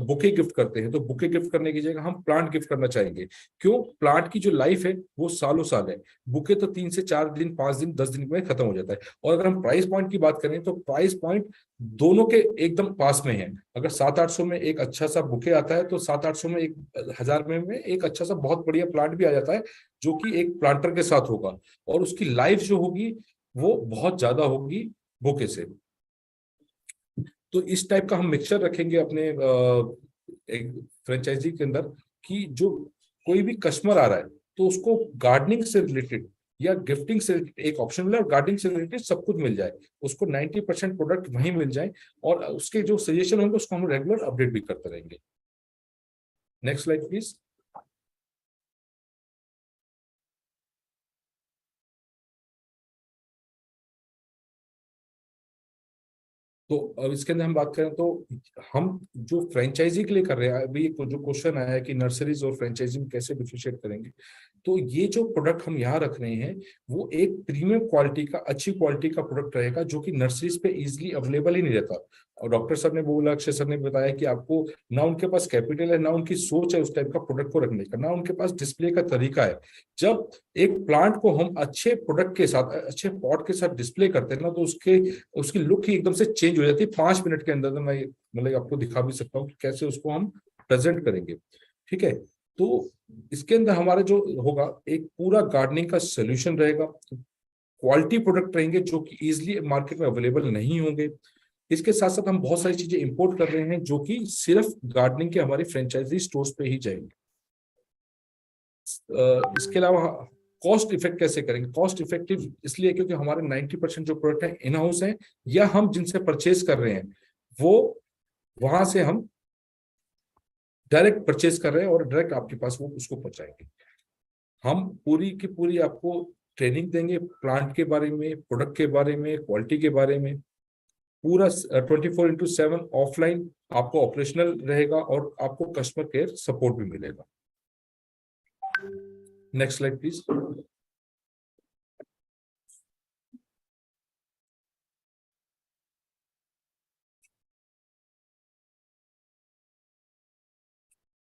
बुके गिफ्ट करते हैं तो बुके गिफ्ट करने की जगह हम प्लांट गिफ्ट करना चाहेंगे। क्यों? प्लांट की जो लाइफ है वो सालों साल है, बुके तो 3 से 4 दिन, 5 दिन, 10 दिन में खत्म हो जाता है। और अगर हम प्राइस पॉइंट की बात करें तो प्राइस पॉइंट दोनों के एकदम पास में है। अगर 700-800 में एक अच्छा सा बुके आता है तो 700-800 में, 1000 में एक अच्छा सा बहुत बढ़िया प्लांट भी आ जाता है, जो कि एक प्लांटर के साथ होगा। और उसकी लाइफ जो होगी वो बहुत ज्यादा होगी बोके से। तो इस टाइप का हम मिक्सचर रखेंगे अपने एक फ्रेंचाइजी के अंदर, कि जो कोई भी कस्टमर आ रहा है तो उसको गार्डनिंग से रिलेटेड या गिफ्टिंग से एक ऑप्शन मिले और गार्डनिंग से रिलेटेड सब कुछ मिल जाए, उसको 90% प्रोडक्ट वहीं मिल जाए, और उसके जो सजेशन होंगे उसको हम रेगुलर अपडेट भी करते रहेंगे। Next slide please. तो अब इसके अंदर हम बात करें तो हम जो फ्रेंचाइजी के लिए कर रहे हैं, अभी जो क्वेश्चन आया है कि नर्सरीज और फ्रेंचाइजी में कैसे डिफरेंशिएट करेंगे, तो ये जो प्रोडक्ट हम यहाँ रख रहे हैं वो एक प्रीमियम क्वालिटी का, अच्छी क्वालिटी का प्रोडक्ट रहेगा, जो कि नर्सरीज पे इजीली अवेलेबल ही नहीं रहता। और डॉक्टर साहब ने बोला, अक्षय सर ने बताया कि आपको ना उनके पास कैपिटल है, ना उनकी सोच है उस टाइप का प्रोडक्ट को रखने का, ना उनके पास डिस्प्ले का तरीका है। जब एक प्लांट को हम अच्छे प्रोडक्ट के साथ, अच्छे पॉट के साथ डिस्प्ले करते हैं ना, तो उसकी लुक ही एकदम से चेंज हो जाती है 5 मिनट के अंदर। मैं मतलब आपको दिखा भी सकता हूँ कि कैसे उसको हम प्रेजेंट करेंगे। ठीक है, तो इसके अंदर हमारा जो होगा एक पूरा गार्डनिंग का सोल्यूशन रहेगा, क्वालिटी प्रोडक्ट रहेंगे जो कि इजिली मार्केट में अवेलेबल नहीं होंगे। इसके साथ साथ हम बहुत सारी चीजें इंपोर्ट कर रहे हैं जो कि सिर्फ गार्डनिंग के हमारे फ्रेंचाइजी स्टोर्स पे ही जाएंगे। इसके अलावा कॉस्ट इफेक्ट कैसे करेंगे? कॉस्ट इफेक्टिव इसलिए क्योंकि हमारे 90% जो प्रोडक्ट है इन हाउस है, या हम जिनसे परचेज कर रहे हैं वो वहां से हम डायरेक्ट परचेज कर रहे हैं और डायरेक्ट आपके पास वो उसको पहुंचाएंगे। हम पूरी की पूरी आपको ट्रेनिंग देंगे प्लांट के बारे में, प्रोडक्ट के बारे में, क्वालिटी के बारे में, पूरा 24/7 ऑफलाइन आपको ऑपरेशनल रहेगा और आपको कस्टमर केयर सपोर्ट भी मिलेगा। Next slide please.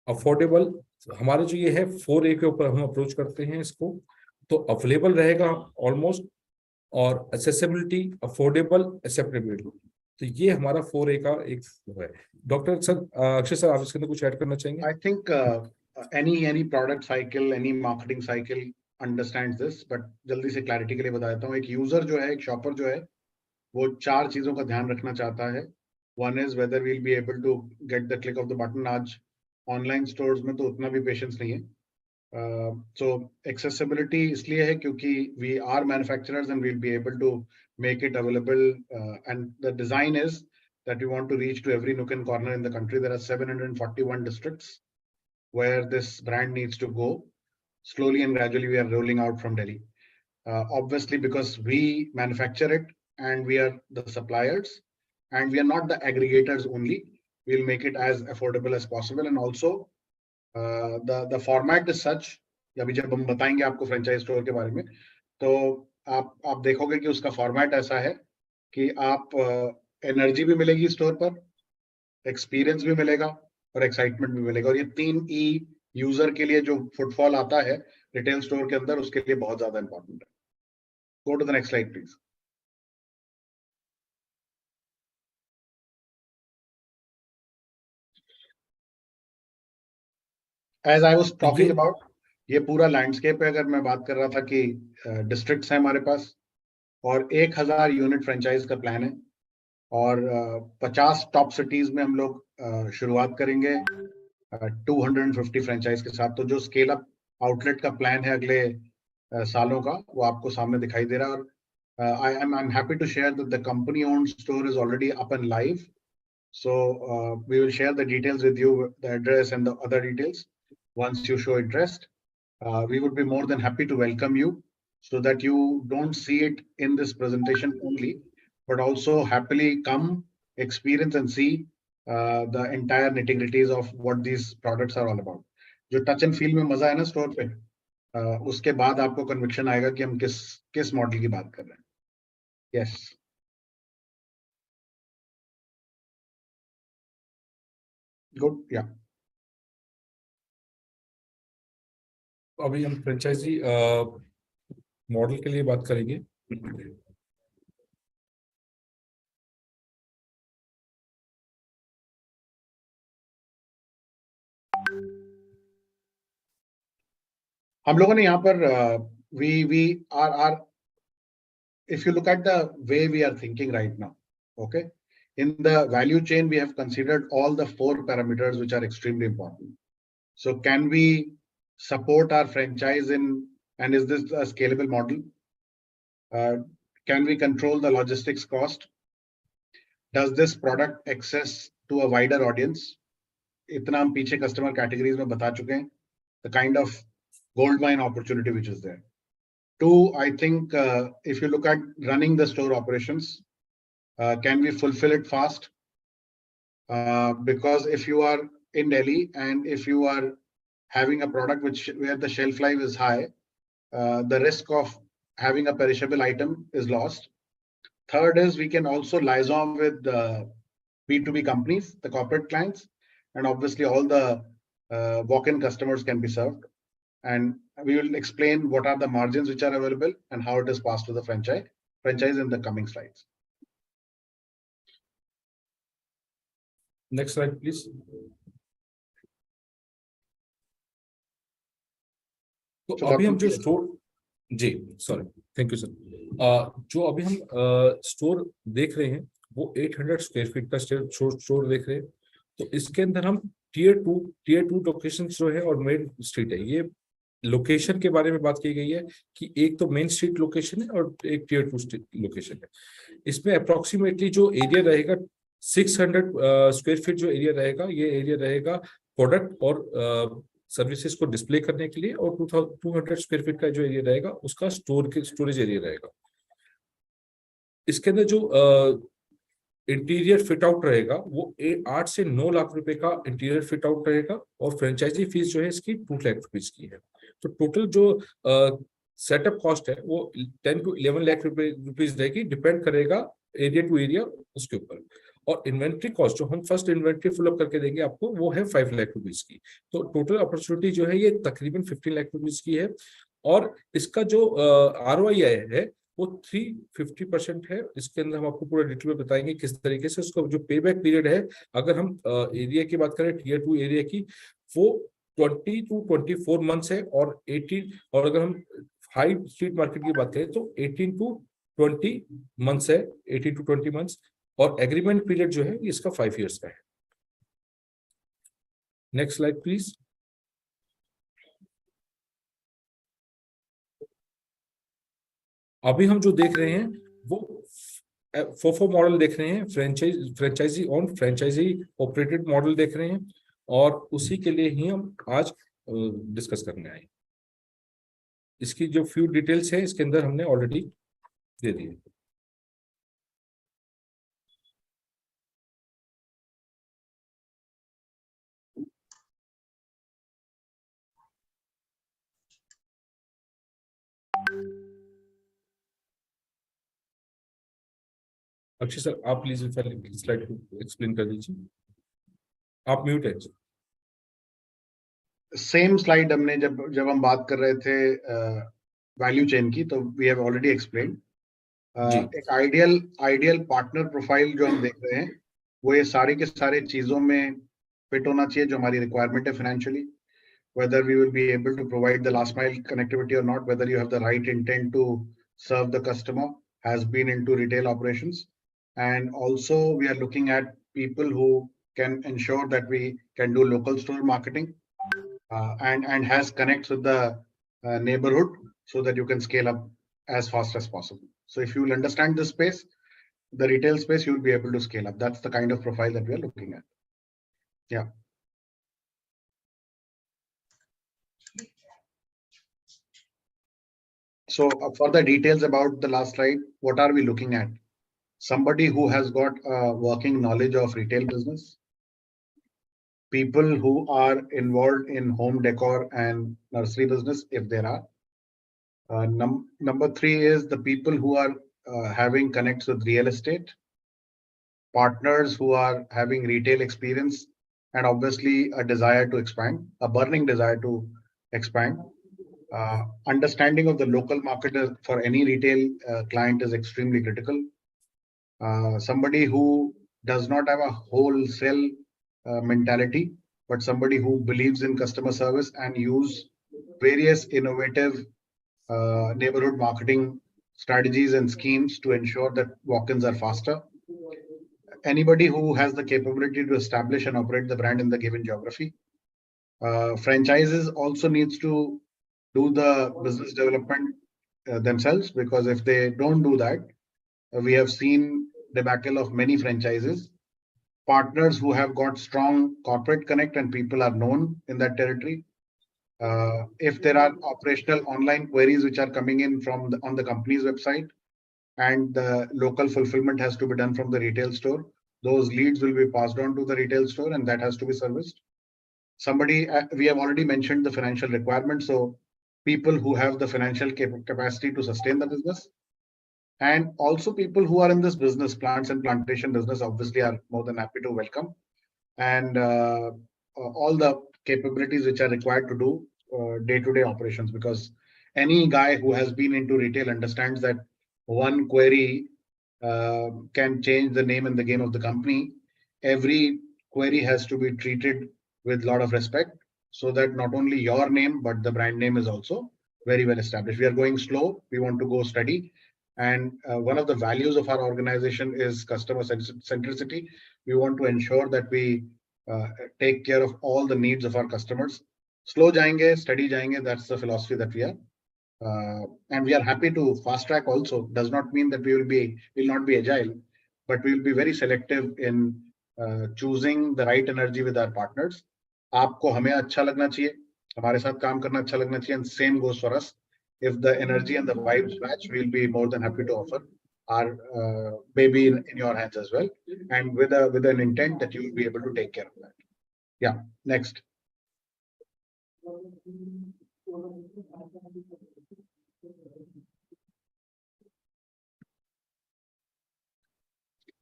अफोर्डेबल, हमारे जो ये है 4A के ऊपर हम अप्रोच करते हैं इसको, तो अवेलेबल रहेगा ऑलमोस्ट, और एक्सेसिबिलिटी, अफोर्डेबल, एक्सेप्टेबिलिटी, तो ये हमारा 4A का एक है। डॉक्टर सर, अक्षय सर, आप इसके अंदर कुछ ऐड करना चाहेंगे? I think any product cycle, any marketing cycle understands this, but जल्दी से clarity के लिए बता देता हूँ। एक user जो है, एक shopper जो है, वो 4 चीजों का ध्यान रखना चाहता है। One is whether we'll be able to get the click of the button। आज online stores में तो उतना भी patience नहीं है। So accessibility इसलिए है क्योंकि we are manufacturers and we'll be able to make it available, and the design is that we want to reach to every nook and corner in the country. There are 741 districts where this brand needs to go. Slowly and gradually we are rolling out from Delhi. Obviously because we manufacture it and we are the suppliers and we are not the aggregators only, we'll make it as affordable as possible. And also the format is such, अभी जब हम बताएंगे आपको franchise store के बारे में, तो आप देखोगे कि उसका फॉर्मेट ऐसा है कि आप एनर्जी भी मिलेगी स्टोर पर, एक्सपीरियंस भी मिलेगा और एक्साइटमेंट भी मिलेगा। और ये 3E यूजर के लिए जो फुटफॉल आता है रिटेल स्टोर के अंदर, उसके लिए बहुत ज्यादा इंपॉर्टेंट है। Go to the next slide please. As I was talking about, ये पूरा लैंडस्केप है। अगर मैं बात कर रहा था कि डिस्ट्रिक्ट्स हैं हमारे पास और 1000 यूनिट फ्रेंचाइज का प्लान है, और 50 टॉप सिटीज में हम लोग शुरुआत करेंगे 250 फ्रेंचाइज के साथ। तो जो स्केल अप आउटलेट का प्लान है अगले सालों का, वो आपको सामने दिखाई दे रहा है। और I'm happy to share that the company owned store is already up and live. So we will share the details with you, the address and the other details once you show interest. We would be more than happy to welcome you, so that you don't see it in this presentation only, but also happily come, experience and see the entire nitty-gritties of what these products are all about. जो touch and feel में मजा है ना store पे, उसके बाद आपको conviction आएगा कि हम किस मॉडल की बात कर रहे हैं। यस, गुड, या। अभी हम फ्रेंचाइजी मॉडल के लिए बात करेंगे। हम लोगों ने यहाँ पर we are if you look at the way we are thinking right now, okay, in the value chain, we have considered all the 4 parameters which are extremely important. So can we support our franchise and is this a scalable model? Can we control the logistics cost? Does this product access to a wider audience? Itna hum piche customer categories mein bata chuke hain, the kind of gold mine opportunity which is there. 2, I think if you look at running the store operations, can we fulfill it fast? Because if you are in Delhi and if you are having a product where the shelf life is high, the risk of having a perishable item is lost. Third is we can also liaison with B2B companies, the corporate clients, and obviously all the walk-in customers can be served. And we will explain what are the margins which are available and how it is passed to the franchise in the coming slides. Next slide, please. तो अभी हम जो store जी sorry thank you sir जो अभी हम store देख रहे हैं वो 800 स्क्वायर फीट का स्टोर देख रहे हैं तो इसके अंदर हम टियर टू लोकेशन जो है और मेन स्ट्रीट है ये लोकेशन के बारे में बात की गई है कि एक तो मेन स्ट्रीट लोकेशन है और एक टियर 2 लोकेशन है इसमें अप्रोक्सीमेटली जो एरिया रहेगा 600 स्क्वायर फीट जो एरिया रहेगा ये एरिया रहेगा प्रोडक्ट और सर्विसेज को डिस्प्ले करने के लिए और 200 स्क्वायर फीट का जो एरिया रहेगा उसका स्टोरेज एरिया रहेगा इसके अंदर जो इंटीरियर फिट आउट रहेगा वो 8 से 9 लाख रुपए का इंटीरियर फिट आउट रहेगा और फ्रेंचाइजी फीस जो है इसकी 2 लाख रुपीज की है तो टोटल जो सेटअप कॉस्ट है वो 10 to 11 लाख रुपीज रहेगी डिपेंड करेगा एरिया टू एरिया उसके ऊपर और इन्वेंट्री कॉस्ट जो हम फर्स्ट इन्वेंट्री फुल अप करके देंगे आपको वो है 5 लाख रुपीज की तो टोटल अपॉर्चुनिटी जो है ये तकरीबन 15 लाख रुपीज की है और इसका जो ROI है वो 350% है इसके अंदर हम आपको पूरा डिटेल में बताएंगे किस तरीके से उसका जो पे बैक पीरियड है अगर हम एरिया की बात करें टियर 2 एरिया की वो 20 to 24 मंथ्स है और 18 और अगर हम हाई स्ट्रीट मार्केट की बात करें तो 18 to 20 मंथ्स है 18 to 20 मंथ्स और एग्रीमेंट पीरियड जो है इसका 5 इयर्स का है नेक्स्ट स्लाइड प्लीज अभी हम जो देख रहे हैं वो फोफो मॉडल देख रहे हैं franchisee on franchisee operated model देख रहे हैं और उसी के लिए ही हम आज डिस्कस करने आए इसकी जो फ्यू डिटेल्स है इसके अंदर हमने ऑलरेडी दे दिए अक्षय सर आप प्लीज स्लाइड को एक्सप्लेन कर दीजिए आप म्यूट है सेम स्लाइड हमने जब हम बात कर रहे थे वैल्यू चेन की तो वी हैव ऑलरेडी एक्सप्लेन एक आइडियल पार्टनर प्रोफाइल जो हम देख रहे हैं वो ये सारी के सारे चीजों में फिट होना चाहिए जो हमारी रिक्वायरमेंट है financially whether we will be able to provide the last mile connectivity or not, whether you have the right intent to serve the customer, has been into retail operations. And also we are looking at people who can ensure that we can do local store marketing and has connects with the neighborhood so that you can scale up as fast as possible. So if you will understand this space, the retail space, you will be able to scale up. That's the kind of profile that we are looking at. Yeah. So for the details about the last slide, what are we looking at? Somebody who has got a working knowledge of retail business, people who are involved in home decor and nursery business, if there are. Number 3 is the people who are having connects with real estate, partners who are having retail experience, and obviously a desire to expand, a burning desire to expand. Understanding of the local market for any retail client is extremely critical. Somebody who does not have a wholesale mentality, but somebody who believes in customer service and use various innovative neighborhood marketing strategies and schemes to ensure that walk-ins are faster. Anybody who has the capability to establish and operate the brand in the given geography. Franchises also needs to do the business development themselves, because if they don't do that, we have seen debacle of many franchises. Partners who have got strong corporate connect and people are known in that territory. If there are operational online queries which are coming in from on the company's website, and the local fulfillment has to be done from the retail store, those leads will be passed on to the retail store, and that has to be serviced. We have already mentioned the financial requirements, so people who have the financial capacity to sustain the business, and also people who are in this business, plants and plantation business, obviously are more than happy to welcome, and all the capabilities which are required to do day-to-day operations, because any guy who has been into retail understands that one query can change the name and the game of the company. Every query has to be treated with a lot of respect, so that not only your name but the brand name is also very well established. We are going slow, we want to go steady, and one of the values of our organization is customer centricity. We want to ensure that we take care of all the needs of our customers. Slow jayenge, steady jayenge, that's the philosophy that we are. And we are happy to fast track also. Does not mean that we will not be agile, but we will be very selective in choosing the right energy with our partners. आपको हमें अच्छा लगना चाहिए, हमारे साथ काम करना अच्छा लगना चाहिए, and same goes for us. If the energy and the vibes match, we'll be more than happy to offer our baby in your hands as well, and with an intent that you will be able to take care of that. Yeah, next.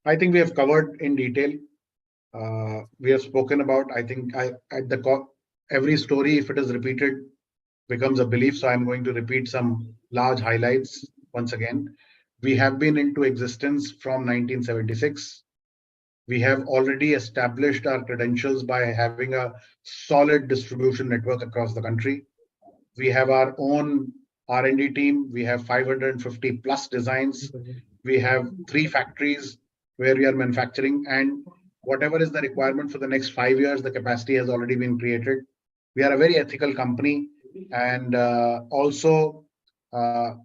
I think we have covered in detail. We have spoken about, I think every story, if it is repeated, becomes a belief. So I'm going to repeat some large highlights once again. We have been into existence from 1976. We have already established our credentials by having a solid distribution network across the country. We have our own R&D team. We have 550 plus designs. We have 3 factories where we are manufacturing, and whatever is the requirement for the next 5 years, the capacity has already been created. We are a very ethical company, and also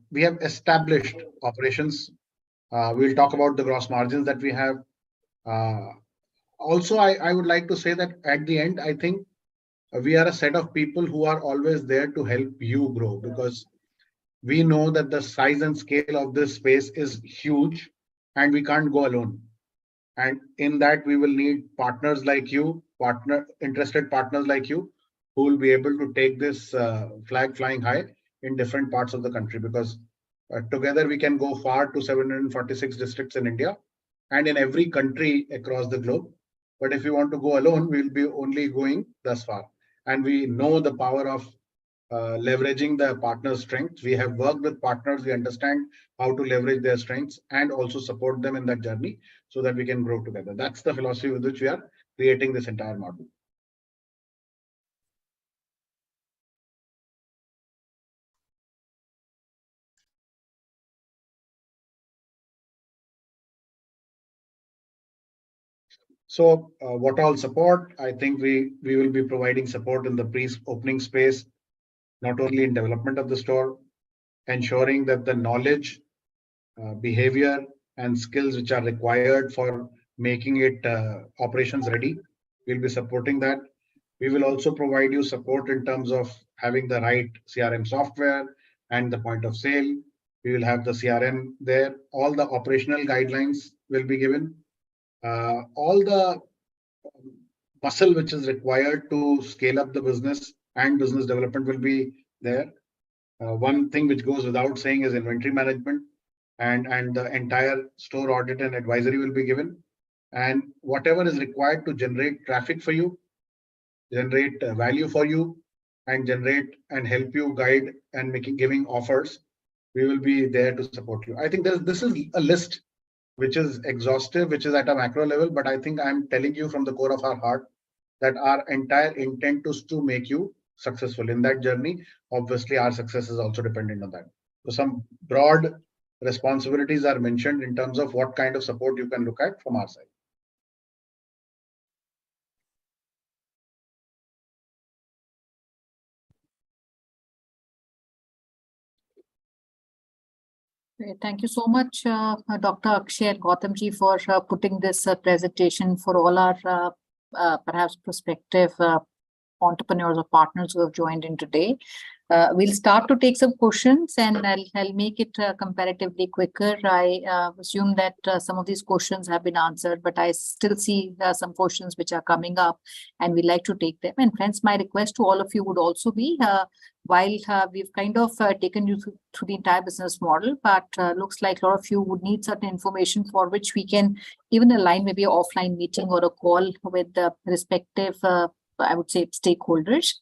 we have established operations. We'll talk about the gross margins that we have. Also, I would like to say that at the end, I think we are a set of people who are always there to help you grow, because we know that the size and scale of this space is huge and we can't go alone. And in that, we will need partners like you, interested partners like you, who will be able to take this flag flying high in different parts of the country, because together we can go far to 746 districts in India and in every country across the globe. But if we want to go alone, we'll be only going thus far. And we know the power of leveraging the partner's strengths. We have worked with partners. We understand how to leverage their strengths and also support them in that journey so that we can grow together. That's the philosophy with which we are creating this entire model. So what all support? I think we will be providing support in the pre-opening space, not only in development of the store, ensuring that the knowledge, behavior, and skills which are required for making it operations ready, we'll be supporting that. We will also provide you support in terms of having the right CRM software and the point of sale. We will have the CRM there. All the operational guidelines will be given. All the muscle which is required to scale up the business and business development will be there. One thing which goes without saying is inventory management, and the entire store audit and advisory will be given. And whatever is required to generate traffic for you, generate value for you, and generate and help you guide and giving offers, we will be there to support you. I think this is a list which is exhaustive, which is at a macro level, but I think I'm telling you from the core of our heart that our entire intent is to make you successful in that journey. Obviously, our success is also dependent on that. So some broad responsibilities are mentioned in terms of what kind of support you can look at from our side. Thank you so much, Dr. Akshay and Gautam ji, for putting this presentation for all our perhaps prospective entrepreneurs or partners who have joined in today. We'll start to take some questions, and I'll make it comparatively quicker. I assume that some of these questions have been answered, but I still see some questions which are coming up, and we'd like to take them. And friends, my request to all of you would also be, while we've kind of taken you through the entire business model, but looks like a lot of you would need certain information for which we can even align maybe an offline meeting or a call with the respective, I would say, stakeholders.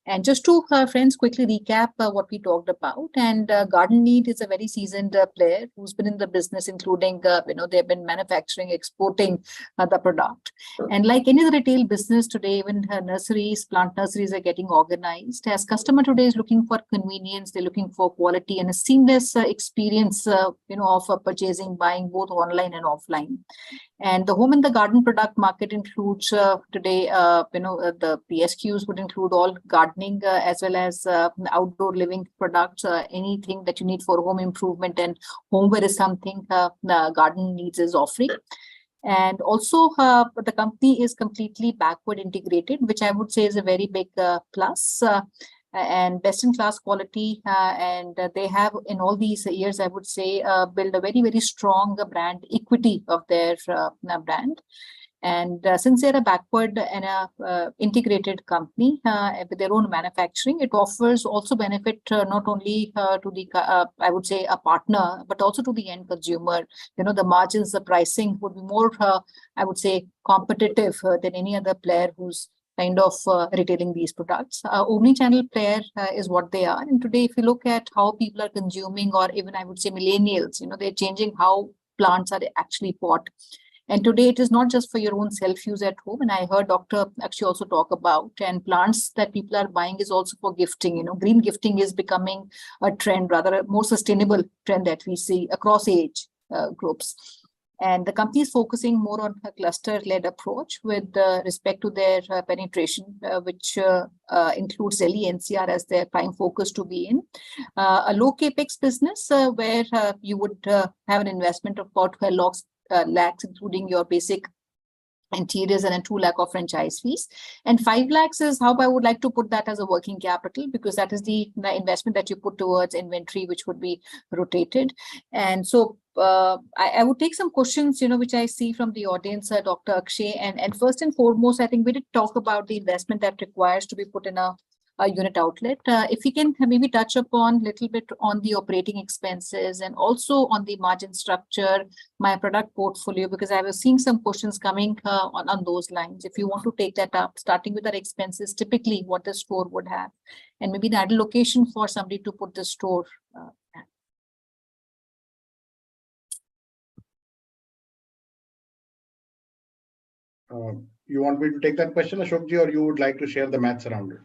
And just to, friends, quickly recap what we talked about. And Garden Need is a very seasoned player who's been in the business, including, they've been manufacturing, exporting the product. And like any other retail business today, even nurseries, plant nurseries are getting organized. As customer today is looking for convenience, they're looking for quality and a seamless experience, of purchasing, buying both online and offline. And the home and the garden product market includes today, the PSQs would include all gardening as well as outdoor living products, anything that you need for home improvement, and homeware is something the Garden Needs is offering. And also the company is completely backward integrated, which I would say is a very big plus. And best-in-class quality, and they have in all these years, I would say, build a very, very strong brand equity of their brand. And since they're a backward and a integrated company with their own manufacturing, it offers also benefit not only to the, I would say, a partner, but also to the end consumer. The margins, the pricing would be more, I would say, competitive than any other player who's kind of retailing these products. Omni-channel player is what they are. And today, if you look at how people are consuming, or even I would say millennials, they're changing how plants are actually bought. And today it is not just for your own self-use at home. And I heard Dr. actually also talk about, and plants that people are buying is also for gifting. Green gifting is becoming a trend, rather a more sustainable trend that we see across age groups. And the company is focusing more on a cluster-led approach with respect to their penetration, which includes Delhi NCR as their prime focus to be in. A low capex business where you would have an investment of about 12 lakhs, including your basic interiors, and a 2 lakh of franchise fees. And 5 lakhs is how I would like to put that as a working capital, because that is the investment that you put towards inventory, which would be rotated. And so I would take some questions, which I see from the audience, Dr. Akshay. And first and foremost, I think we did talk about the investment that requires to be put in a unit outlet. If we can maybe touch upon a little bit on the operating expenses and also on the margin structure, my product portfolio, because I was seeing some questions coming on those lines. If you want to take that up, starting with our expenses, typically what the store would have, and maybe the ideal location for somebody to put the store at. You want me to take that question, Ashokji, or you would like to share the maths around it?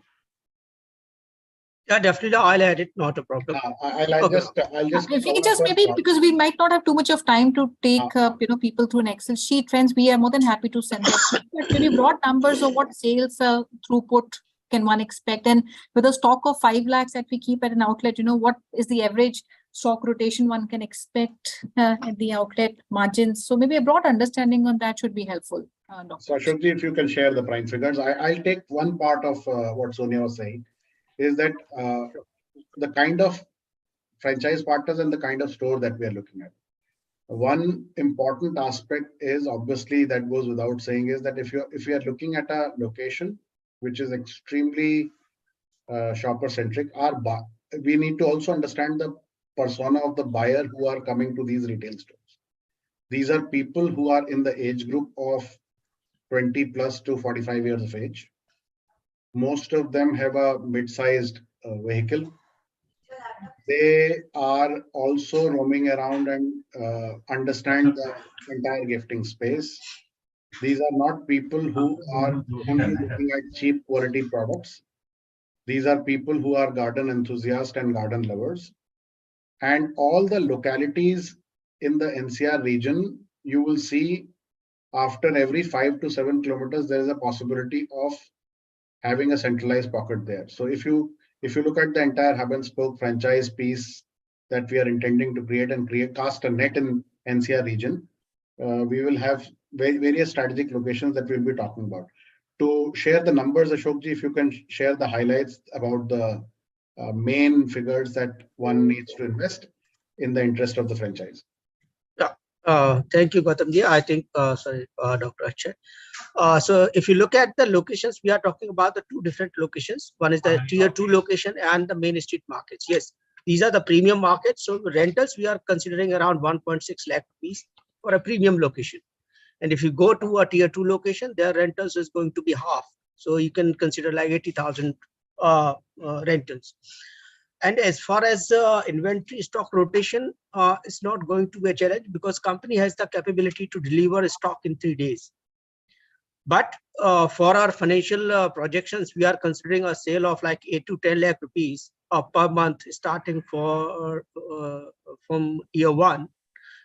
Yeah, definitely. I'll add it. Not a problem. I'll just. If you can just maybe, because we might not have too much of time to take people through an Excel sheet. Friends, we are more than happy to send that. Maybe broad numbers of what sales throughput can one expect, and with a stock of 5 lakhs that we keep at an outlet, what is the average stock rotation one can expect at the outlet margins? So maybe a broad understanding on that should be helpful. So Ashokji, if you can share the prime figures, I'll take one part of what Sonia was saying. Is that the kind of franchise partners and the kind of store that we are looking at. One important aspect is, obviously, that goes without saying, is that if you are looking at a location which is extremely shopper centric, we need to also understand the persona of the buyer who are coming to these retail stores. These are people who are in the age group of 20 plus to 45 years of age. Most of them have a mid-sized vehicle. They are also roaming around and understand the entire gifting space. These are not people who are only looking at cheap quality products. These are people who are garden enthusiasts and garden lovers. And all the localities in the NCR region, you will see after every 5 to 7 kilometers, there is a possibility of having a centralized pocket there. So if you look at the entire hub and spoke franchise piece that we are intending to create and cast a net in NCR region, we will have various strategic locations that we'll be talking about. To share the numbers, Ashokji, if you can share the highlights about the main figures that one needs to invest in the interest of the franchise. Thank you, Gautamji. I think, Dr. Akshay. So if you look at the locations, we are talking about the two different locations. One is the tier 2 location and the main street markets. Yes, these are the premium markets. So rentals, we are considering around 1.6 lakh rupees for a premium location. And if you go to a tier 2 location, their rentals is going to be half. So you can consider like 80,000 rentals. And as far as inventory stock rotation, it's not going to be a challenge because company has the capability to deliver stock in 3 days. But for our financial projections, we are considering a sale of like 8 to 10 lakh rupees per month, starting from year 1.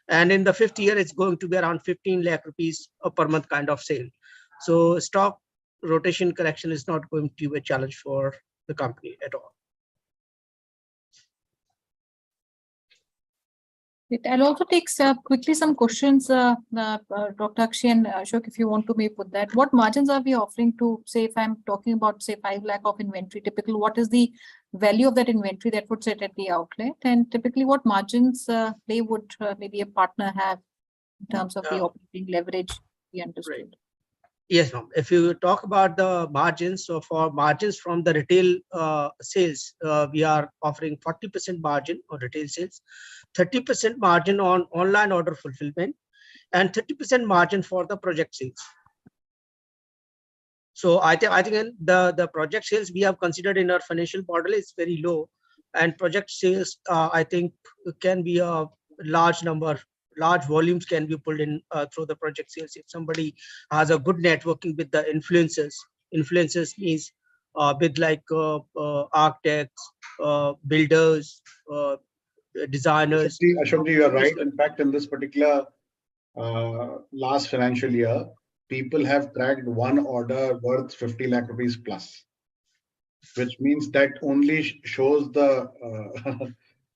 And in the 5th year, it's going to be around 15 lakh rupees per month kind of sale. So stock rotation correction is not going to be a challenge for the company at all. I'll also take quickly some questions, Dr. Akshay and Ashok, if you want to maybe put that. What margins are we offering to, say, if I'm talking about, say, 5 lakh of inventory, typically, what is the value of that inventory that would sit at the outlet? And typically, what margins they would maybe a partner have in terms of the operating leverage? We understood. Right. Yes, ma'am. If you talk about the margins, so for margins from the retail sales, we are offering 40% margin on retail sales, 30% margin on online order fulfillment, and 30% margin for the project sales. So I think the project sales we have considered in our financial model is very low, and project sales I think can be a large number. Large volumes can be pulled in through the project sales. If somebody has a good networking with the influencers means with like architects, builders, designers. Ashokji, you are right. In fact, in this particular last financial year, people have cracked one order worth 50 lakh rupees plus, which means that only shows the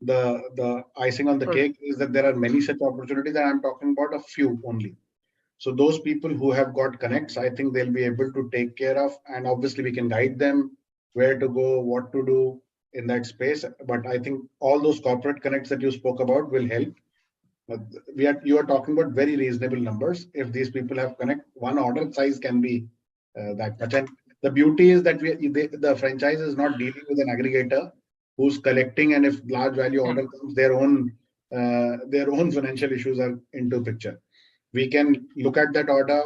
the icing on the cake is that there are many such opportunities, and I'm talking about a few only. So those people who have got connects, I think they'll be able to take care of, and obviously we can guide them where to go, what to do in that space. But I think all those corporate connects that you spoke about will help. You are talking about very reasonable numbers. If these people have connect, one order size can be that much. And the beauty is that the franchise is not dealing with an aggregator who's collecting, and if large value order comes, their own financial issues are into picture. We can look at that order,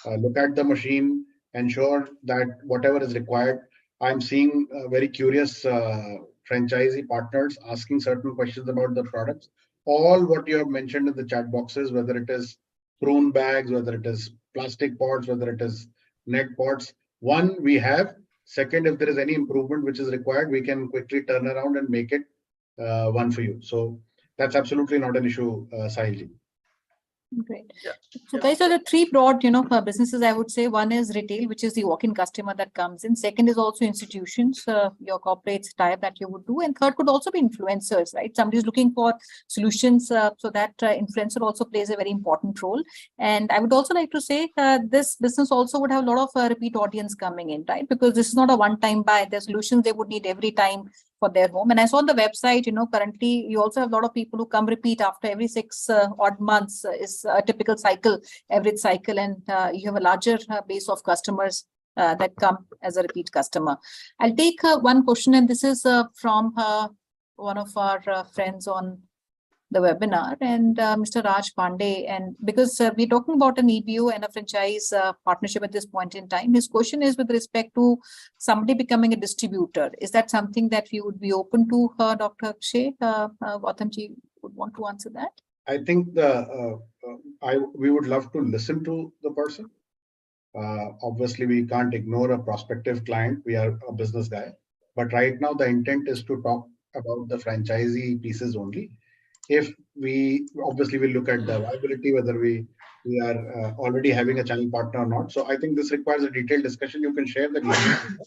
look at the machine, ensure that whatever is required. I'm seeing very curious franchisee partners asking certain questions about the products. All what you have mentioned in the chat boxes, whether it is prune bags, whether it is plastic pots, whether it is net pots. One, we have. Second, if there is any improvement which is required, we can quickly turn around and make it one for you. So that's absolutely not an issue, Sahilji. Great. Yeah. So guys, are the three broad, businesses, I would say. One is retail, which is the walk-in customer that comes in. Second is also institutions, your corporate type that you would do. And third could also be influencers, right? Somebody's looking for solutions, so that influencer also plays a very important role. And I would also like to say this business also would have a lot of repeat audience coming in, right? Because this is not a one-time buy. The solutions they would need every time for their home. And I saw on the website, currently you also have a lot of people who come repeat after every 6 odd months is a typical cycle, average cycle, and you have a larger base of customers that come as a repeat customer. I'll take one question, and this is from one of our friends on the webinar, and Mr. Raj Pandey. And because we're talking about an EBO and a franchise partnership at this point in time, his question is with respect to somebody becoming a distributor. Is that something that we would be open to, Dr. Akshay? Gautamji would want to answer that. I think we would love to listen to the person. Obviously, we can't ignore a prospective client. We are a business guy. But right now, the intent is to talk about the franchisee pieces only. If we obviously will look at the viability, whether we are already having a channel partner or not. So I think this requires a detailed discussion. You can share the details,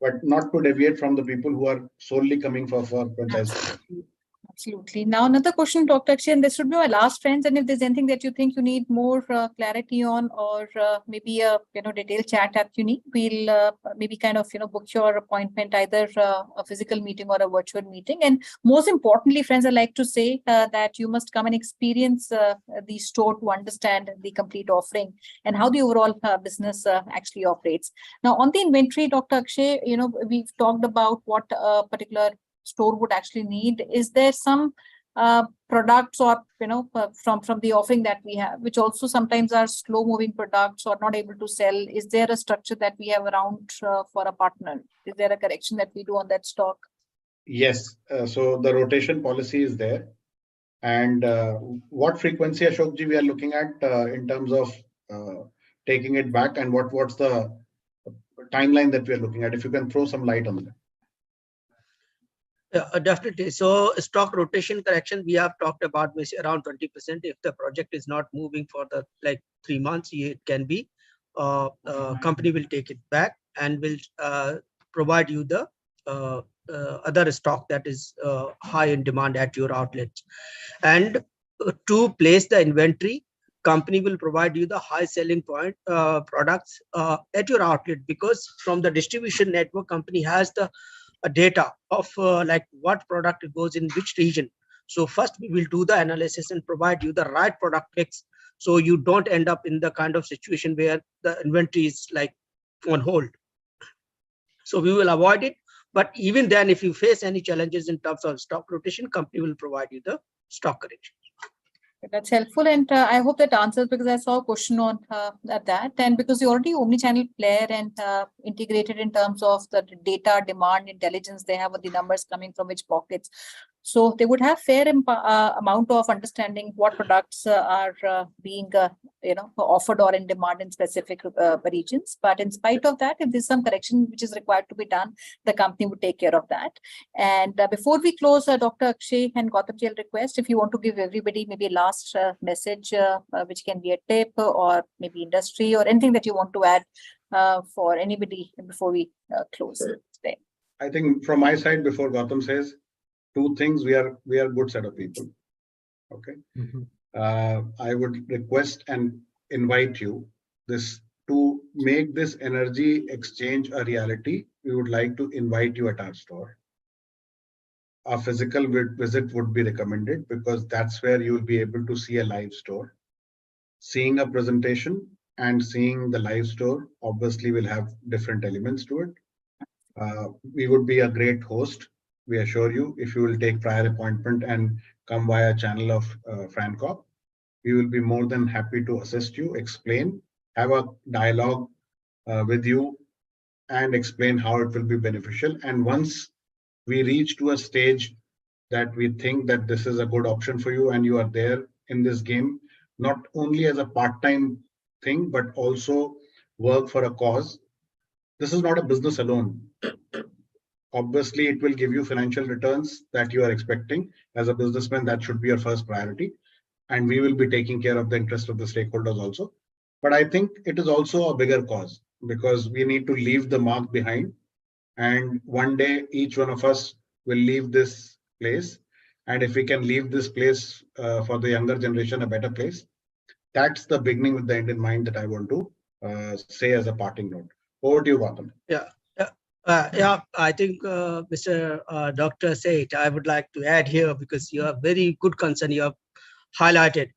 but not to deviate from the people who are solely coming for franchise. Absolutely. Now, another question, Dr. Akshay, and this would be my last, friends. And if there's anything that you think you need more clarity on, or maybe a detailed chat that you need, we'll maybe kind of book your appointment, either a physical meeting or a virtual meeting. And most importantly, friends, I like to say that you must come and experience the store to understand the complete offering and how the overall business actually operates. Now, on the inventory, Dr. Akshay, we've talked about what a particular store would actually need. Is there some products or from the offering that we have, which also sometimes are slow moving products or not able to sell? Is there a structure that we have around for a partner? Is there a correction that we do on that stock? Yes. So the rotation policy is there. And what frequency, Ashokji, we are looking at in terms of taking it back, and what's the timeline that we are looking at? If you can throw some light on that. Yeah, definitely. So stock rotation correction, we have talked about around 20%. If the project is not moving for the 3 months, it can be company will take it back and will provide you the other stock that is high in demand at your outlets. And to place the inventory, company will provide you the high selling point products at your outlet, because from the distribution network, company has the data of what product goes in which region. So first we will do the analysis and provide you the right product mix, so you don't end up in the kind of situation where the inventory is on hold. So we will avoid it. But even then, if you face any challenges in terms of stock rotation, company will provide you the stock correction. That's helpful, and I hope that answers, because I saw a question on that, and because you're already omni-channel player and integrated in terms of the data, demand, intelligence they have, with the numbers coming from which pockets. So they would have fair amount of understanding what products are being offered or in demand in specific regions. But in spite of that, if there's some correction which is required to be done, the company would take care of that. And before we close, Dr. Akshay and Gautam, I'll request if you want to give everybody maybe a last message, which can be a tip or maybe industry or anything that you want to add for anybody before we close today. I think from my side, before Gautam says, two things: we are good set of people. Okay. I would request and invite you to make this energy exchange a reality. We would like to invite you at our store. A physical visit would be recommended, because that's where you will be able to see a live store. Seeing a presentation and seeing the live store obviously will have different elements to it. We would be a great host, we assure you. If you will take prior appointment and come via channel of Francop, we will be more than happy to assist you, explain, have a dialogue with you, and explain how it will be beneficial. And once we reach to a stage that we think that this is a good option for you and you are there in this game, not only as a part-time thing, but also work for a cause. This is not a business alone. Obviously, it will give you financial returns that you are expecting. As a businessman, that should be your first priority. And we will be taking care of the interest of the stakeholders also. But I think it is also a bigger cause, because we need to leave the mark behind. And one day, each one of us will leave this place. And if we can leave this place for the younger generation a better place, that's the beginning with the end in mind that I want to say as a parting note. Over to you, Gautam. Yeah, I think Mr. Doctor said, I would like to add here, because you have very good concern you have highlighted.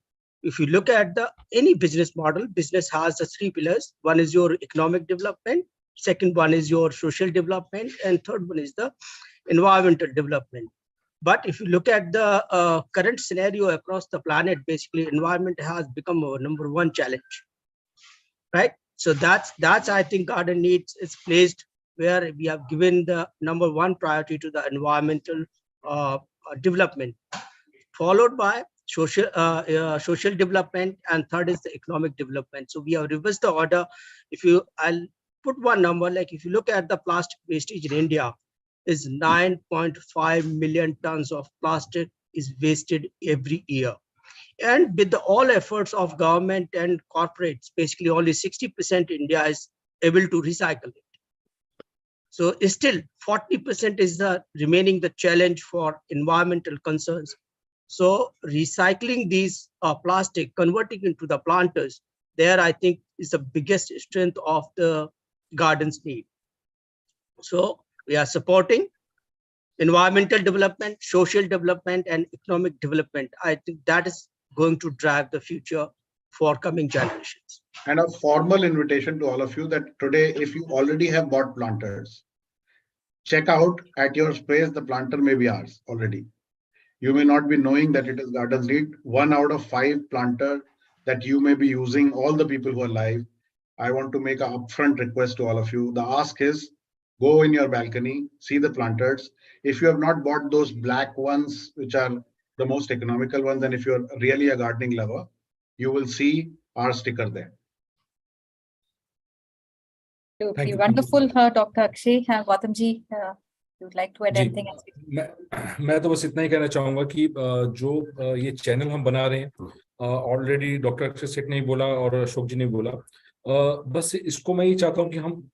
If you look at any business model, business has the 3 pillars. One is your economic development, second one is your social development, and third one is the environmental development. But if you look at the current scenario across the planet, basically environment has become our number 1 challenge, right? So that's I think Garden Needs is placed where we have given the number 1 priority to the environmental development, followed by social development, and third is the economic development. So we have reversed the order. I'll put one number, like if you look at the plastic wastage in India, is 9.5 million tons of plastic is wasted every year. And with all efforts of government and corporates, basically only 60% India is able to recycle it. So still 40% is the remaining the challenge for environmental concerns. So recycling these plastic, converting into the planters, there I think is the biggest strength of the gardens need. So we are supporting environmental development, social development, and economic development. I think that is going to drive the future for coming generations. And a formal invitation to all of you that today, if you already have bought planters, check out at your space, the planter may be ours already. You may not be knowing that it is Gardens Lead. 1 out of 5 planter that you may be using, all the people who are live. I want to make an upfront request to all of you. The ask is, go in your balcony, see the planters. If you have not bought those black ones, which are the most economical ones, and if you're really a gardening lover, you will see our sticker there. Absolutely you. wonderful, Dr. Akshay. Gautam ji, you would like to add ji, anything else? मैं तो बस इतना ही कहना चाहूंगा कि जो ये channel हम बना रहे हैं, ऑलरेडी डॉक्टर अक्षय सेठ ने बोला और अशोक जी ने बोला, बस इसको मैं ये चाहता हूँ कि हम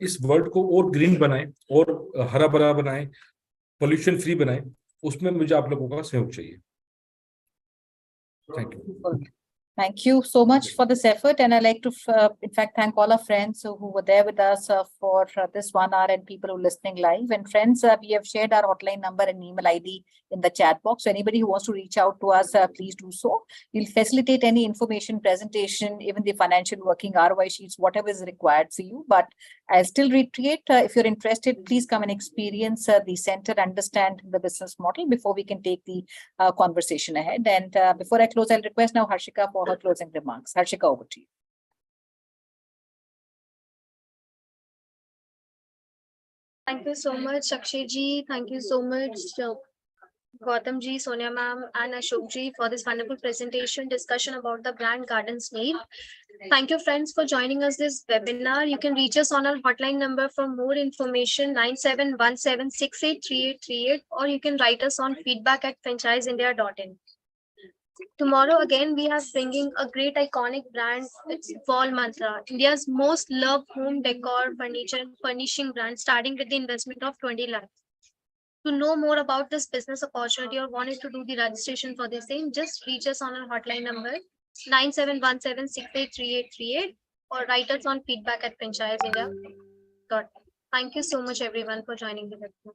इस वर्ल्ड को और ग्रीन बनाएं और हरा भरा बनाएं, पोल्यूशन फ्री बनाएं. उसमें मुझे आप लोगों का सहयोग चाहिए. Thank you. Thank you so much for this effort, and I'd like to, in fact, thank all our friends who were there with us for this 1 hour, and people who are listening live. And friends, we have shared our hotline number and email ID in the chat box. So anybody who wants to reach out to us, please do so. We'll facilitate any information, presentation, even the financial working ROI sheets, whatever is required for you. But I'll still reiterate, if you're interested, please come and experience the center, understand the business model before we can take the conversation ahead. And before I close, I'll request now Harshika for her closing remarks. Harshika, over to you. Thank you so much, Akshay ji. Thank you so much, Gautam ji, Sonia ma'am, and Ashok ji for this wonderful presentation, discussion about the brand Gardens Need. Thank you, friends, for joining us this webinar. You can reach us on our hotline number for more information, 9717683838, or you can write us on feedback@franchiseindia.in. Tomorrow again, we are bringing a great iconic brand. It's Wall Mantra, India's most loved home decor, furniture, and furnishing brand, starting with the investment of 20 lakhs. To know more about this business opportunity or wanted to do the registration for the same, just reach us on our hotline number 9717683838 or write us on feedback@franchiseindia.in. Thank you so much, everyone, for joining the webinar.